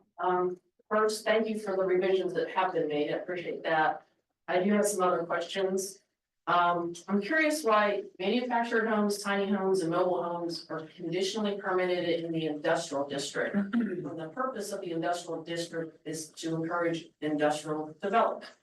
first, thank you for the revisions that have been made, I appreciate that. I do have some other questions. I'm curious why manufactured homes, tiny homes, and mobile homes are conditionally permitted in the industrial district. When the purpose of the industrial district is to encourage industrial development.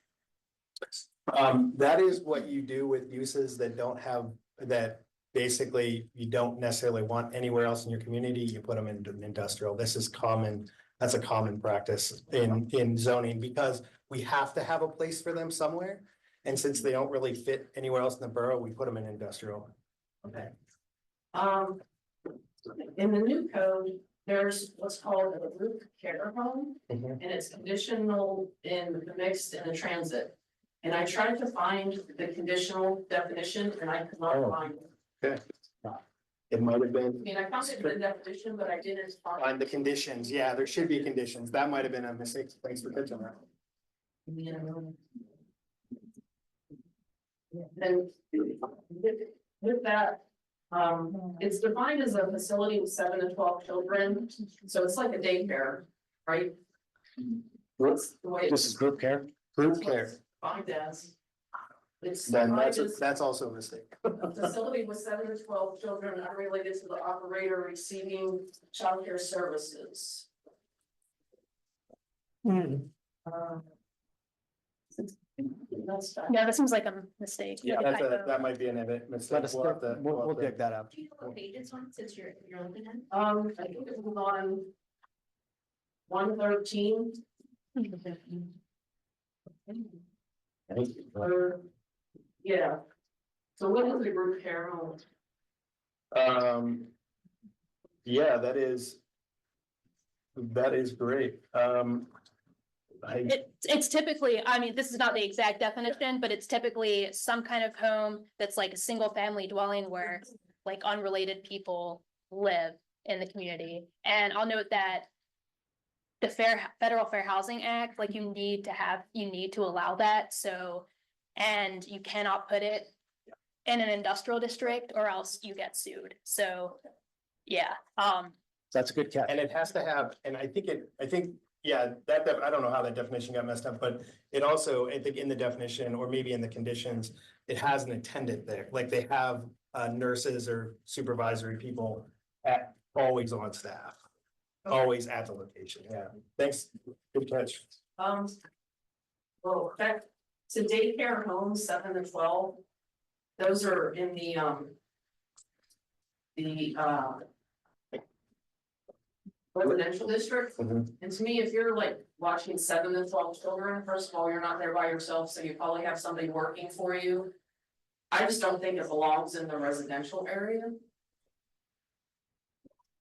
That is what you do with uses that don't have, that basically you don't necessarily want anywhere else in your community, you put them into industrial. This is common, that's a common practice in zoning, because we have to have a place for them somewhere. And since they don't really fit anywhere else in the borough, we put them in industrial. Okay. In the new code, there's what's called a group care home, and it's conditional in the mixed and the transit. And I tried to find the conditional definition and I could not find it. Okay. It might have I been mean, I found it in the definition, but I didn't on find. the conditions. Yeah, there should be conditions. That might have been a mistake. Thanks for catching that. Then with that, it's defined as a facility with 7 to 12 children, so it's like a daycare, right? What's the way This it's is group care? Group care. defined as? It's Then defined as that's also a mistake. a facility with 7 to 12 children unrelated to the operator receiving childcare services. That's fine. Yeah, this seems like a mistake. Yeah, like a typo. that might be an edit. Let us, we'll dig that up. Do you know what page it's on since you're looking at? I think it was on 113. Or, yeah. So what is the group care home? Yeah, that is great. It's typically, I mean, this is not the exact definition, but it's typically some kind of home that's like a single family dwelling where like unrelated people live in the community. And I'll note that the Federal Fair Housing Act, like you need to allow that, so, and you cannot put it in an industrial district or else you get sued, so, yeah, That's a good catch. And it has to have, and I think, yeah, I don't know how that definition got messed up, but it also, I think in the definition, or maybe in the conditions, it has an attendant there, like they have nurses or supervisory people always on staff. Always at the location, yeah. Thanks, good catch. Well, back to daycare homes, 7 to 12. Those are in the residential district. Mhm. And to me, if you're like watching 7 to 12 children, first of all, you're not there by yourself, so you probably have somebody working for you. I just don't think it belongs in the residential area.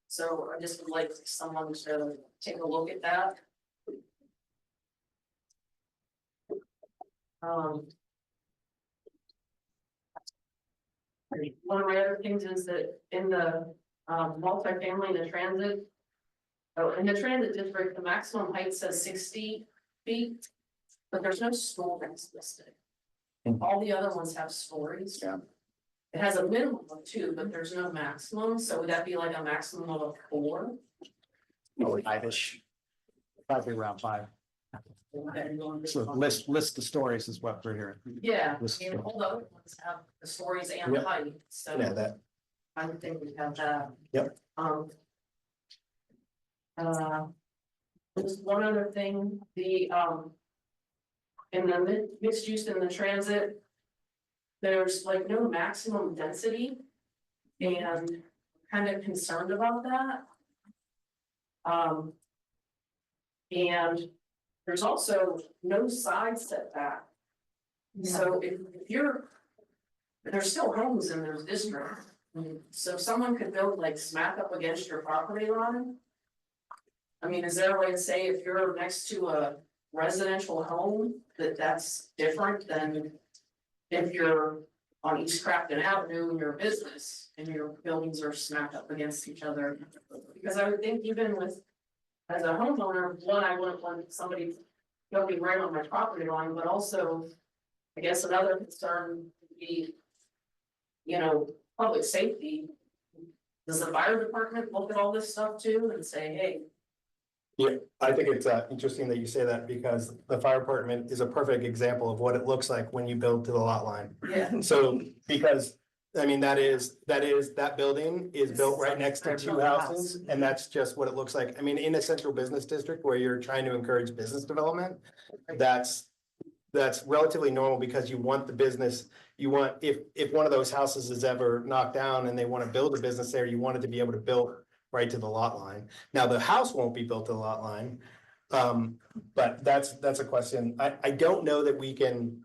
So I just would like someone to take a look at that. One of my other things is that in the multifamily and the transit. Oh, in the transit district, the maximum height says 60 feet, but there's no stories listed. All the other ones have stories. Yeah. it has a minimum of 2, but there's no maximum, so would that be like a maximum of 4? Five-ish. Probably around 5. So list the stories is what we're hearing. Yeah, This- I mean, all the other ones have the stories and Yep. height, so. Yeah, that, I would think we'd have that. Yep. Just one other thing, in the mixed use in the transit. There's like no maximum density. And kind of concerned about that. And there's also no side setback. So if you're, there's still homes in those districts. So someone could build like smack up against your property line. I mean, is there a way to say if you're next to a residential home, that's different than if you're on East Crafton Avenue in your business and your buildings are smacked up against each other? Because I would think even with, as a homeowner, one, I wouldn't want somebody building right on my property line, but also, I guess another concern would be, public safety. Does the fire department look at all this stuff too and say, hey? Yeah, I think it's interesting that you say that because the fire department is a perfect example of what it looks like when you build to the lot line. Yeah. So, because, I mean, that building is built right next to 2 houses, and that's just what it looks like. I mean, in a central business district where you're trying to encourage business development, that's relatively normal because you want the business, if one of those houses is ever knocked down and they want to build a business there, you want it to be able to build right to the lot line. Now, the house won't be built to the lot line. But that's a question. I don't know that we can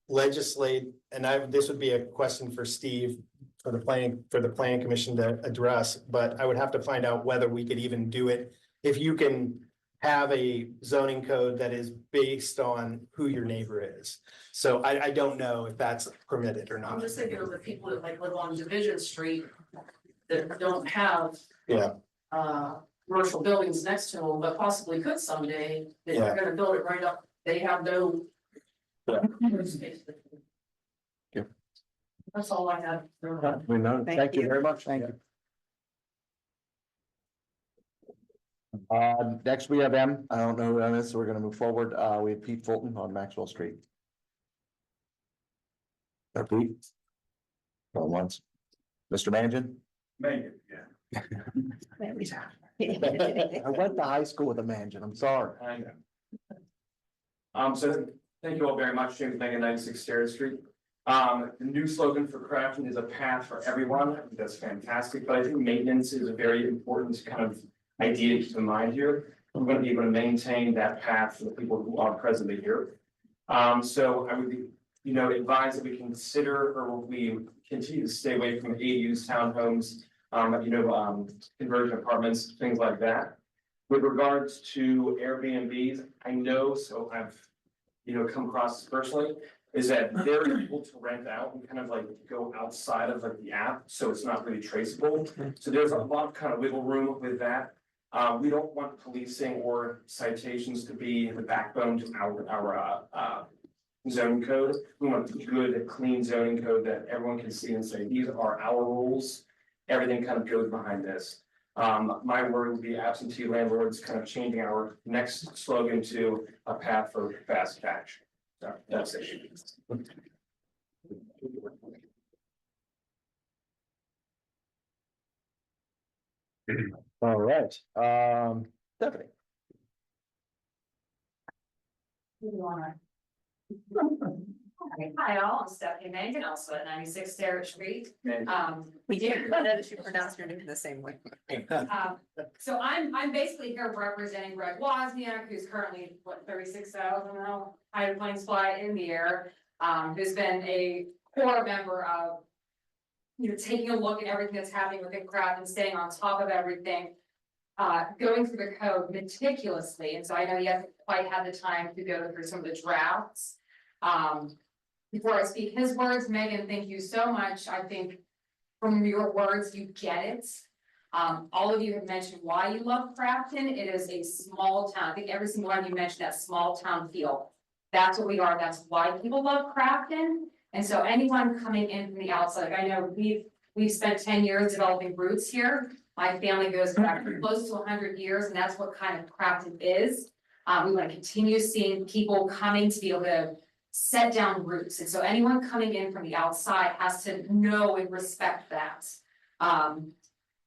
legislate, and this would be a question for Steve for the planning commission to address, but I would have to find out whether we could even do it. If you can have a zoning code that is based on who your neighbor is. So I don't know if that's permitted or not. I'm just thinking of the people that like live on Division Street that don't have. Yeah. Commercial buildings next to them, but possibly could someday, that Yeah. are gonna build it right up, they have no. Yeah. Space. Yeah. That's all I have. We know. Thank you very much. Thank you. Next we have M. I don't know who that is, so we're gonna move forward. We have Pete Fulton on Maxwell Street. Pete? Going once. Mr. Mangan? Megan, yeah. I went to high school with a Mangan, I'm sorry. I know. So thank you all very much, James Megan, 96 Sterrett Street. The new slogan for Crafton is a path for everyone. I think that's fantastic, but I think maintenance is a very important kind of idea to keep in mind here. We're going to be able to maintain that path for the people who are presently here. So I would, advise that we consider, or we continue to stay away from ADUs, townhomes, conversion apartments, things like that. With regards to Airbnbs, I know, so I've, come across this personally, is that they're able to rent out and kind of like go outside of like the app, so it's not really traceable. So there's a lot of kind of wiggle room with that. We don't want policing or citations to be the backbone to our zoning code. We want a good, clean zoning code that everyone can see and say, these are our rules. Everything kind of goes behind this. My word would be absentee landlords, kind of changing our next slogan to a path for fast cash. So that's it. All right, Stephanie. Hi, all, I'm Stephanie Mangan, also at 96 Sterrett Street. We do, that you pronounce your name the same way. So I'm basically here representing Greg Wozniak, who's currently, 36,000 now, high planes fly in the air. Who's been a core member of, taking a look at everything that's happening within Crafton, staying on top of everything. Going through the code meticulously, and so I know he hasn't quite had the time to go through some of the drafts. Before I speak his words, Megan, thank you so much. I think from your words, you get it. All of you have mentioned why you love Crafton. It is a small town. I think every single one of you mentioned that small town feel. That's what we are. That's why people love Crafton. And so anyone coming in from the outside, like I know we've spent 10 years developing roots here. My family goes back close to 100 years, and that's what kind of Crafton is. We want to continue seeing people coming to be able to set down roots. And so anyone coming in from the outside has to know and respect that.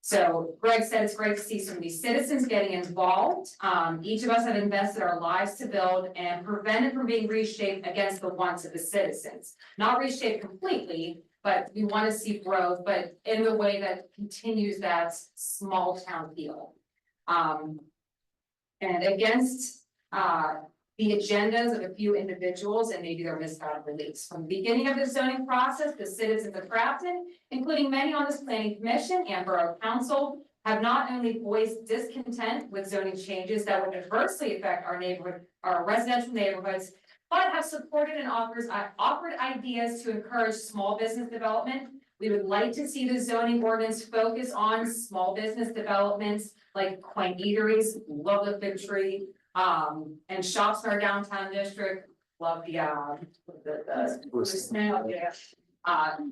So Greg said it's great to see so many citizens getting involved. Each of us have invested our lives to build and prevent it from being reshaped against the wants of the citizens. Not reshaped completely, but we want to see growth, but in the way that continues that small town feel. And against the agendas of a few individuals and maybe their misguided beliefs. From the beginning of the zoning process, the citizens of Crafton, including many on this planning commission and Borough Council, have not only voiced discontent with zoning changes that would adversely affect our neighborhood, our residential neighborhoods, but have supported and offered ideas to encourage small business development. We would like to see the zoning ordinance focus on small business developments like quaint eateries, love the Fig Tree, and shops in our downtown district, love the snail, yeah.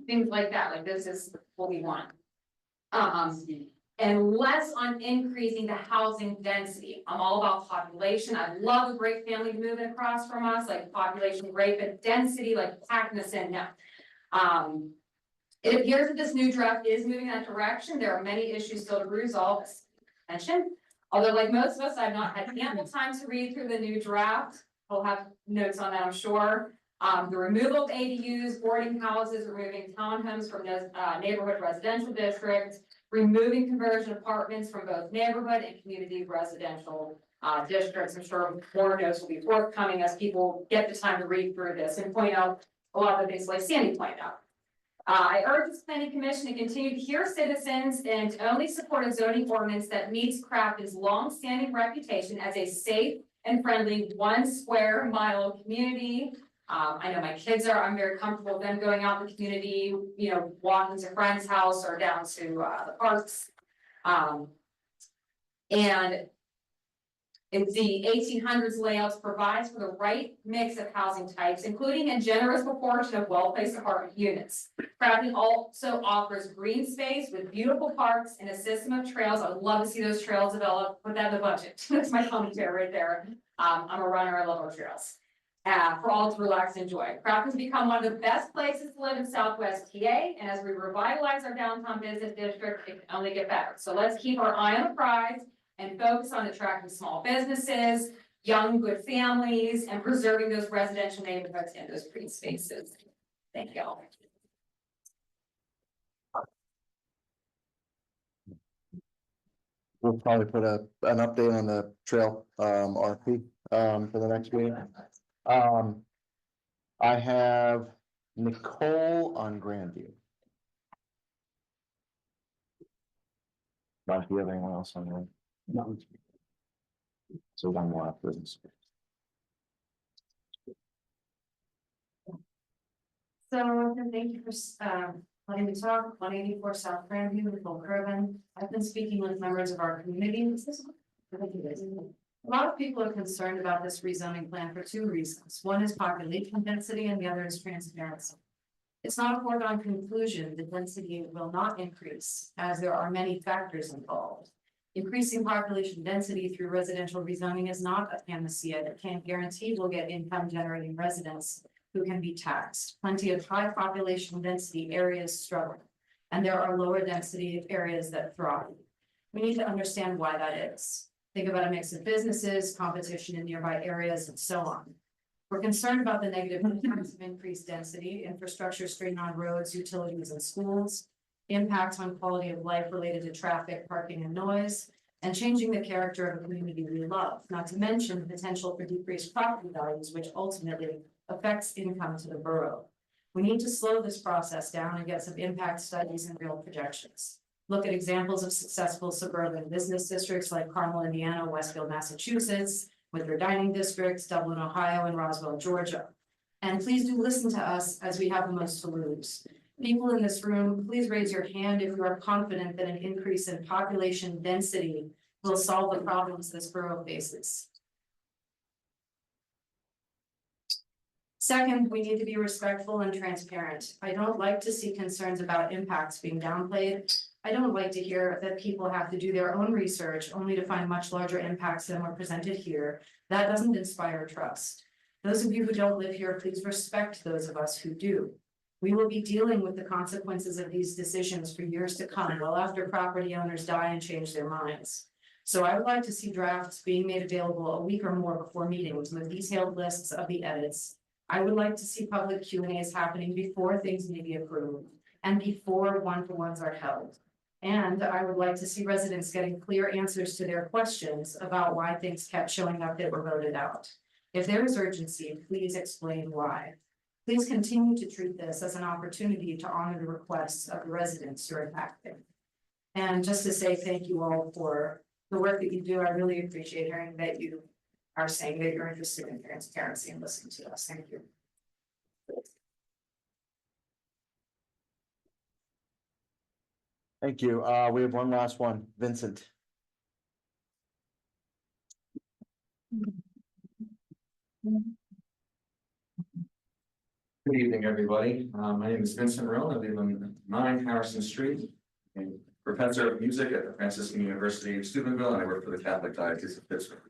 Things like that, like this is what we want. And less on increasing the housing density. I'm all about population. I love a great family moving across from us, like population great, but density, like packing us in now. It appears that this new draft is moving in that direction. There are many issues still to resolve, as mentioned. Although like most of us, I've not had ample time to read through the new draft. We'll have notes on that, I'm sure. The removal of ADUs, boarding houses, removing townhomes from those neighborhood residential districts, removing conversion apartments from both neighborhood and community residential districts. I'm sure more notes will be forthcoming as people get the time to read through this and point out a lot of the things like Sandy pointed out. I urge this planning commission to continue to hear citizens and to only support a zoning ordinance that meets Crafton's long-standing reputation as a safe and friendly 1 square mile community. I know my kids are, I'm very comfortable with them going out in the community, you know, walking to a friend's house or down to the parks. And if the 1800s layouts provides for the right mix of housing types, including a generous proportion of well-placed apartment units. Crafton also offers green space with beautiful parks and a system of trails. I would love to see those trails develop, put that in the budget. That's my commentary right there. I'm a runner, I love our trails. For all to relax and enjoy. Crafton's become one of the best places to live in Southwest PA, and as we revitalize our downtown business district, it can only get better. So let's keep our eye on the prize and focus on attracting small businesses, young, good families, and preserving those residential neighborhoods and those green spaces. Thank you all. We'll probably put an update on the trail, RP, for the next meeting. I have Nicole on Grandview. Not if you have anyone else on there. No. So one more after this. So thank you for letting me talk. 184 South Grandview, Nicole Kervin. I've been speaking with members of our community. A lot of people are concerned about this rezoning plan for 2 reasons. One is population density and the other is transparency. It's not a foregone conclusion that density will not increase, as there are many factors involved. Increasing population density through residential rezoning is not a panacea that can't guarantee we'll get income generating residents who can be taxed. Plenty of high population density areas struggle, and there are lower density areas that thrive. We need to understand why that is. Think about a mix of businesses, competition in nearby areas, and so on. We're concerned about the negative impacts of increased density, infrastructure strain on roads, utilities, and schools, impacts on quality of life related to traffic, parking, and noise, and changing the character of a community we love, not to mention the potential for decreased property values, which ultimately affects income to the borough. We need to slow this process down and get some impact studies and real projections. Look at examples of successful suburban business districts like Carmel, Indiana, Westfield, Massachusetts, with their dining districts, Dublin, Ohio, and Roswell, Georgia. And please do listen to us as we have the most to lose. People in this room, please raise your hand if you are confident that an increase in population density will solve the problems this borough faces. Second, we need to be respectful and transparent. I don't like to see concerns about impacts being downplayed. I don't like to hear that people have to do their own research only to find much larger impacts than were presented here. That doesn't inspire trust. Those of you who don't live here, please respect those of us who do. We will be dealing with the consequences of these decisions for years to come, well after property owners die and change their minds. So I would like to see drafts being made available a week or more before meetings with detailed lists of the edits. I would like to see public Q&As happening before things may be approved and before one-to-ones are held. And I would like to see residents getting clear answers to their questions about why things kept showing up that were voted out. If there is urgency, please explain why. Please continue to treat this as an opportunity to honor the requests of the residents you're impacting. And just to say thank you all for the work that you do. I really appreciate hearing that you are saying that you're interested in transparency and listening to us. Thank you. Thank you. We have one last one, Vincent. Good evening, everybody. My name is Vincent Rowe. I live on 9 Harrison Street. I'm professor of music at the Franciscan University of Steubenville, and I work for the Catholic Diocese of Pittsburgh.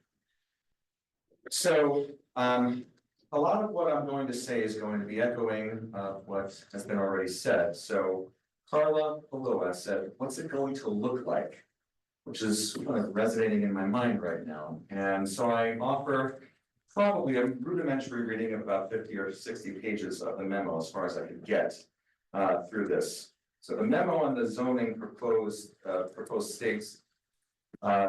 So, a lot of what I'm going to say is going to be echoing what has been already said. So, Carla Palua said, "What's it going to look like?" Which is kind of resonating in my mind right now. And so I offer probably a rudimentary reading of about 50 or 60 pages of the memo as far as I could get through this. So the memo on the zoning proposed states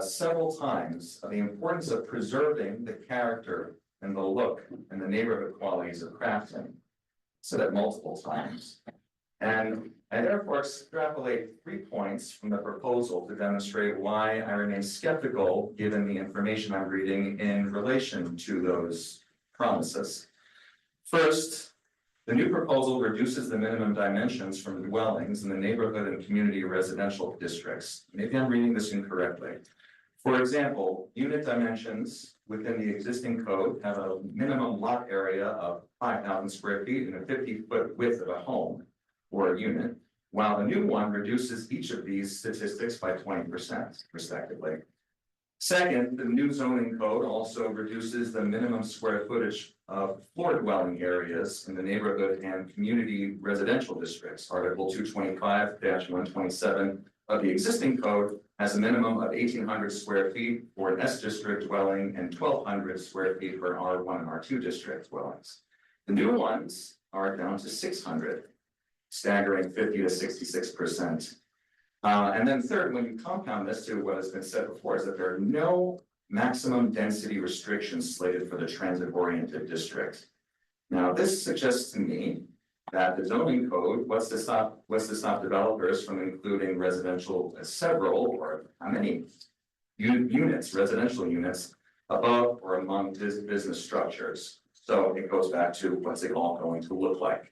several times the importance of preserving the character and the look and the neighborhood qualities of Crafton. Said it multiple times. And I therefore extrapolate 3 points from the proposal to demonstrate why I remain skeptical given the information I'm reading in relation to those promises. First, the new proposal reduces the minimum dimensions from dwellings in the neighborhood and community residential districts. Maybe I'm reading this incorrectly. For example, unit dimensions within the existing code have a minimum lot area of 5,000 square feet and a 50-foot width of a home or a unit, while the new one reduces each of these statistics by 20%, respectively. Second, the new zoning code also reduces the minimum square footage of floor dwelling areas in the neighborhood and community residential districts. Article 225-127 of the existing code has a minimum of 1,800 square feet for an S district dwelling and 1,200 square feet for R1 and R2 district dwellings. The new ones are down to 600. Staggering 50 to 66%. And then third, when you compound this to what has been said before, is that there are no maximum density restrictions slated for the transit-oriented district. Now, this suggests to me that the zoning code wants to stop developers from including residential several or how many units, residential units, above or among business structures. So it goes back to what's it all going to look like.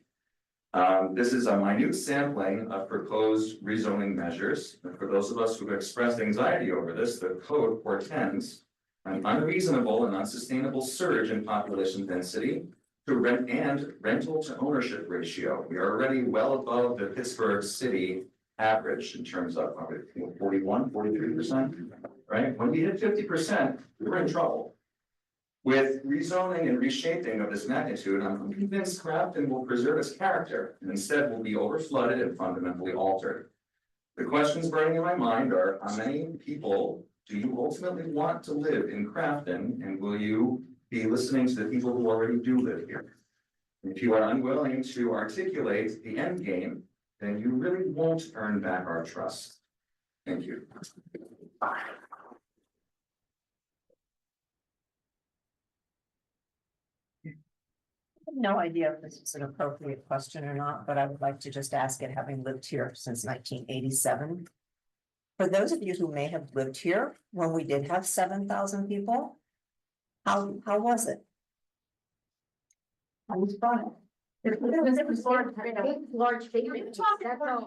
This is a minute sampling of proposed rezoning measures. And for those of us who have expressed anxiety over this, the code portends an unreasonable and unsustainable surge in population density to rent and rental to ownership ratio. We are already well above the Pittsburgh city average in terms of 41, 43%, right? When we hit 50%, we're in trouble. With rezoning and reshaping of this magnitude, I'm convinced Crafton will preserve its character and instead will be overflooded and fundamentally altered. The questions burning in my mind are, how many people do you ultimately want to live in Crafton, and will you be listening to the people who already do live here? If you are unwilling to articulate the end game, then you really won't earn back our trust. Thank you. No idea if this is an appropriate question or not, but I would like to just ask it, having lived here since 1987. For those of you who may have lived here when we did have 7,000 people, how was it? I was fun. It was large, large bakery. That's all it was.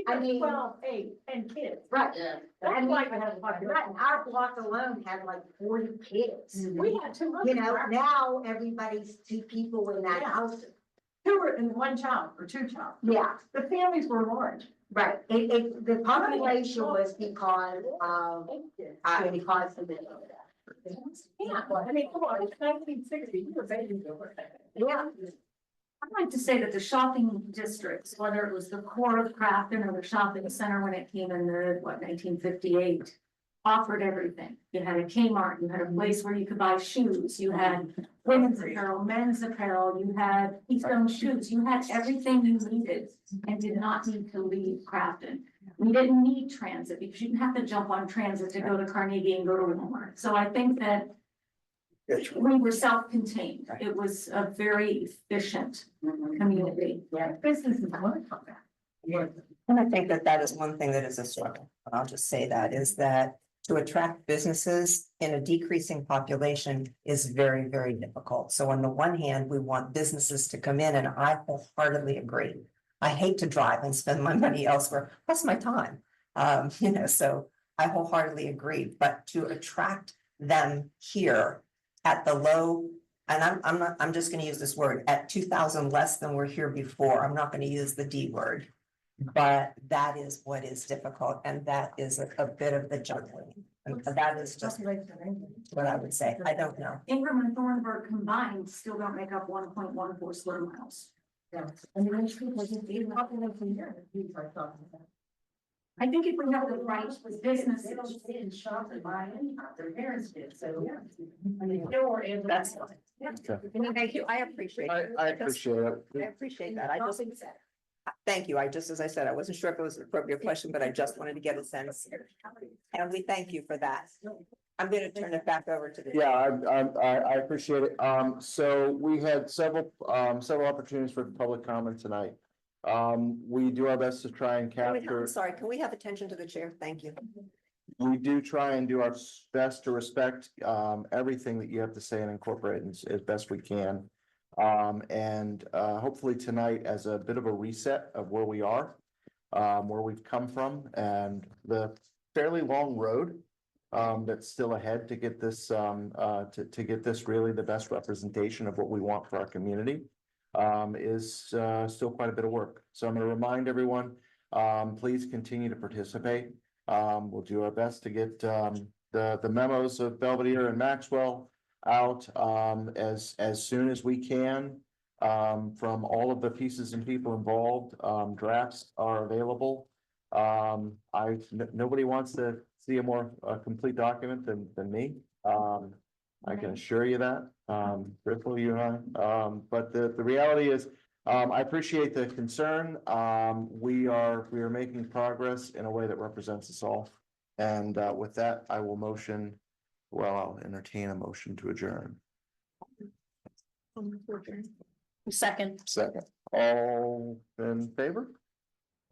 I mean- 12, 8, and kids. Right. Yeah. And like, our block alone had like 40 kids. We had 200. You know, now everybody's 2 people in that Yeah. house. 2 and 1 child or 2 child. Yeah, The families were large. right. The population was because of, because of the. Yeah, I mean, come on, it's 1960, you were babies over there. Yeah. I'd like to say that the shopping districts, whether it was the core of Crafton or the shopping center when it came in the, 1958, offered everything. You had a Kmart, you had a place where you could buy shoes, you had women's apparel, men's apparel, you had Keystone shoes, you had everything you needed and did not need to leave Crafton. We didn't need transit because you didn't have to jump on transit to go to Carnegie and go to Walmart. So I think that we were self-contained. It was a very efficient community. Yeah. Businesses learned from that. And I think that that is one thing that is a struggle. I'll just say that is that to attract businesses in a decreasing population is very, very difficult. So on the one hand, we want businesses to come in, and I wholeheartedly agree. I hate to drive and spend my money elsewhere, plus my time. So I wholeheartedly agree, but to attract them here at the low, and I'm just gonna use this word, at 2,000 less than we're here before. I'm not gonna use the D word. But that is what is difficult, and that is a bit of the juggling. And that is just what I would say. I don't know. Ingram and Thornburg combined still don't make up 1.14 square miles. Yeah. And the rich people just eat population here. I think if we have the right businesses. They don't sit and shop and buy anything, their parents did, so, yeah. I mean, they were in. That's fine. Okay. Thank you. I appreciate I, it. I appreciate I it. appreciate that. I just, thank you. I just, as I said, I wasn't sure if it was an appropriate question, but I just wanted to get a sense. And we thank you for that. I'm gonna turn it back over to the. Yeah, I appreciate it. So we had several opportunities for public comment tonight. We do our best to try and I'm capture. sorry, can we have attention to the chair? Thank you. We do try and do our best to respect everything that you have to say and incorporate as best we can. And hopefully tonight as a bit of a reset of where we are, where we've come from, and the fairly long road that's still ahead to get this to get this really the best representation of what we want for our community is still quite a bit of work. So I'm going to remind everyone, please continue to participate. We'll do our best to get the memos of Belvedere and Maxwell out as soon as we can from all of the pieces and people involved. Drafts are available. Nobody wants to see a more complete document than me. I can assure you that, Ripley, you and I. But the reality is, I appreciate the concern. We are making progress in a way that represents us all. And with that, I will I'll entertain a motion to adjourn. Second. Second, all in favor?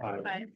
Bye.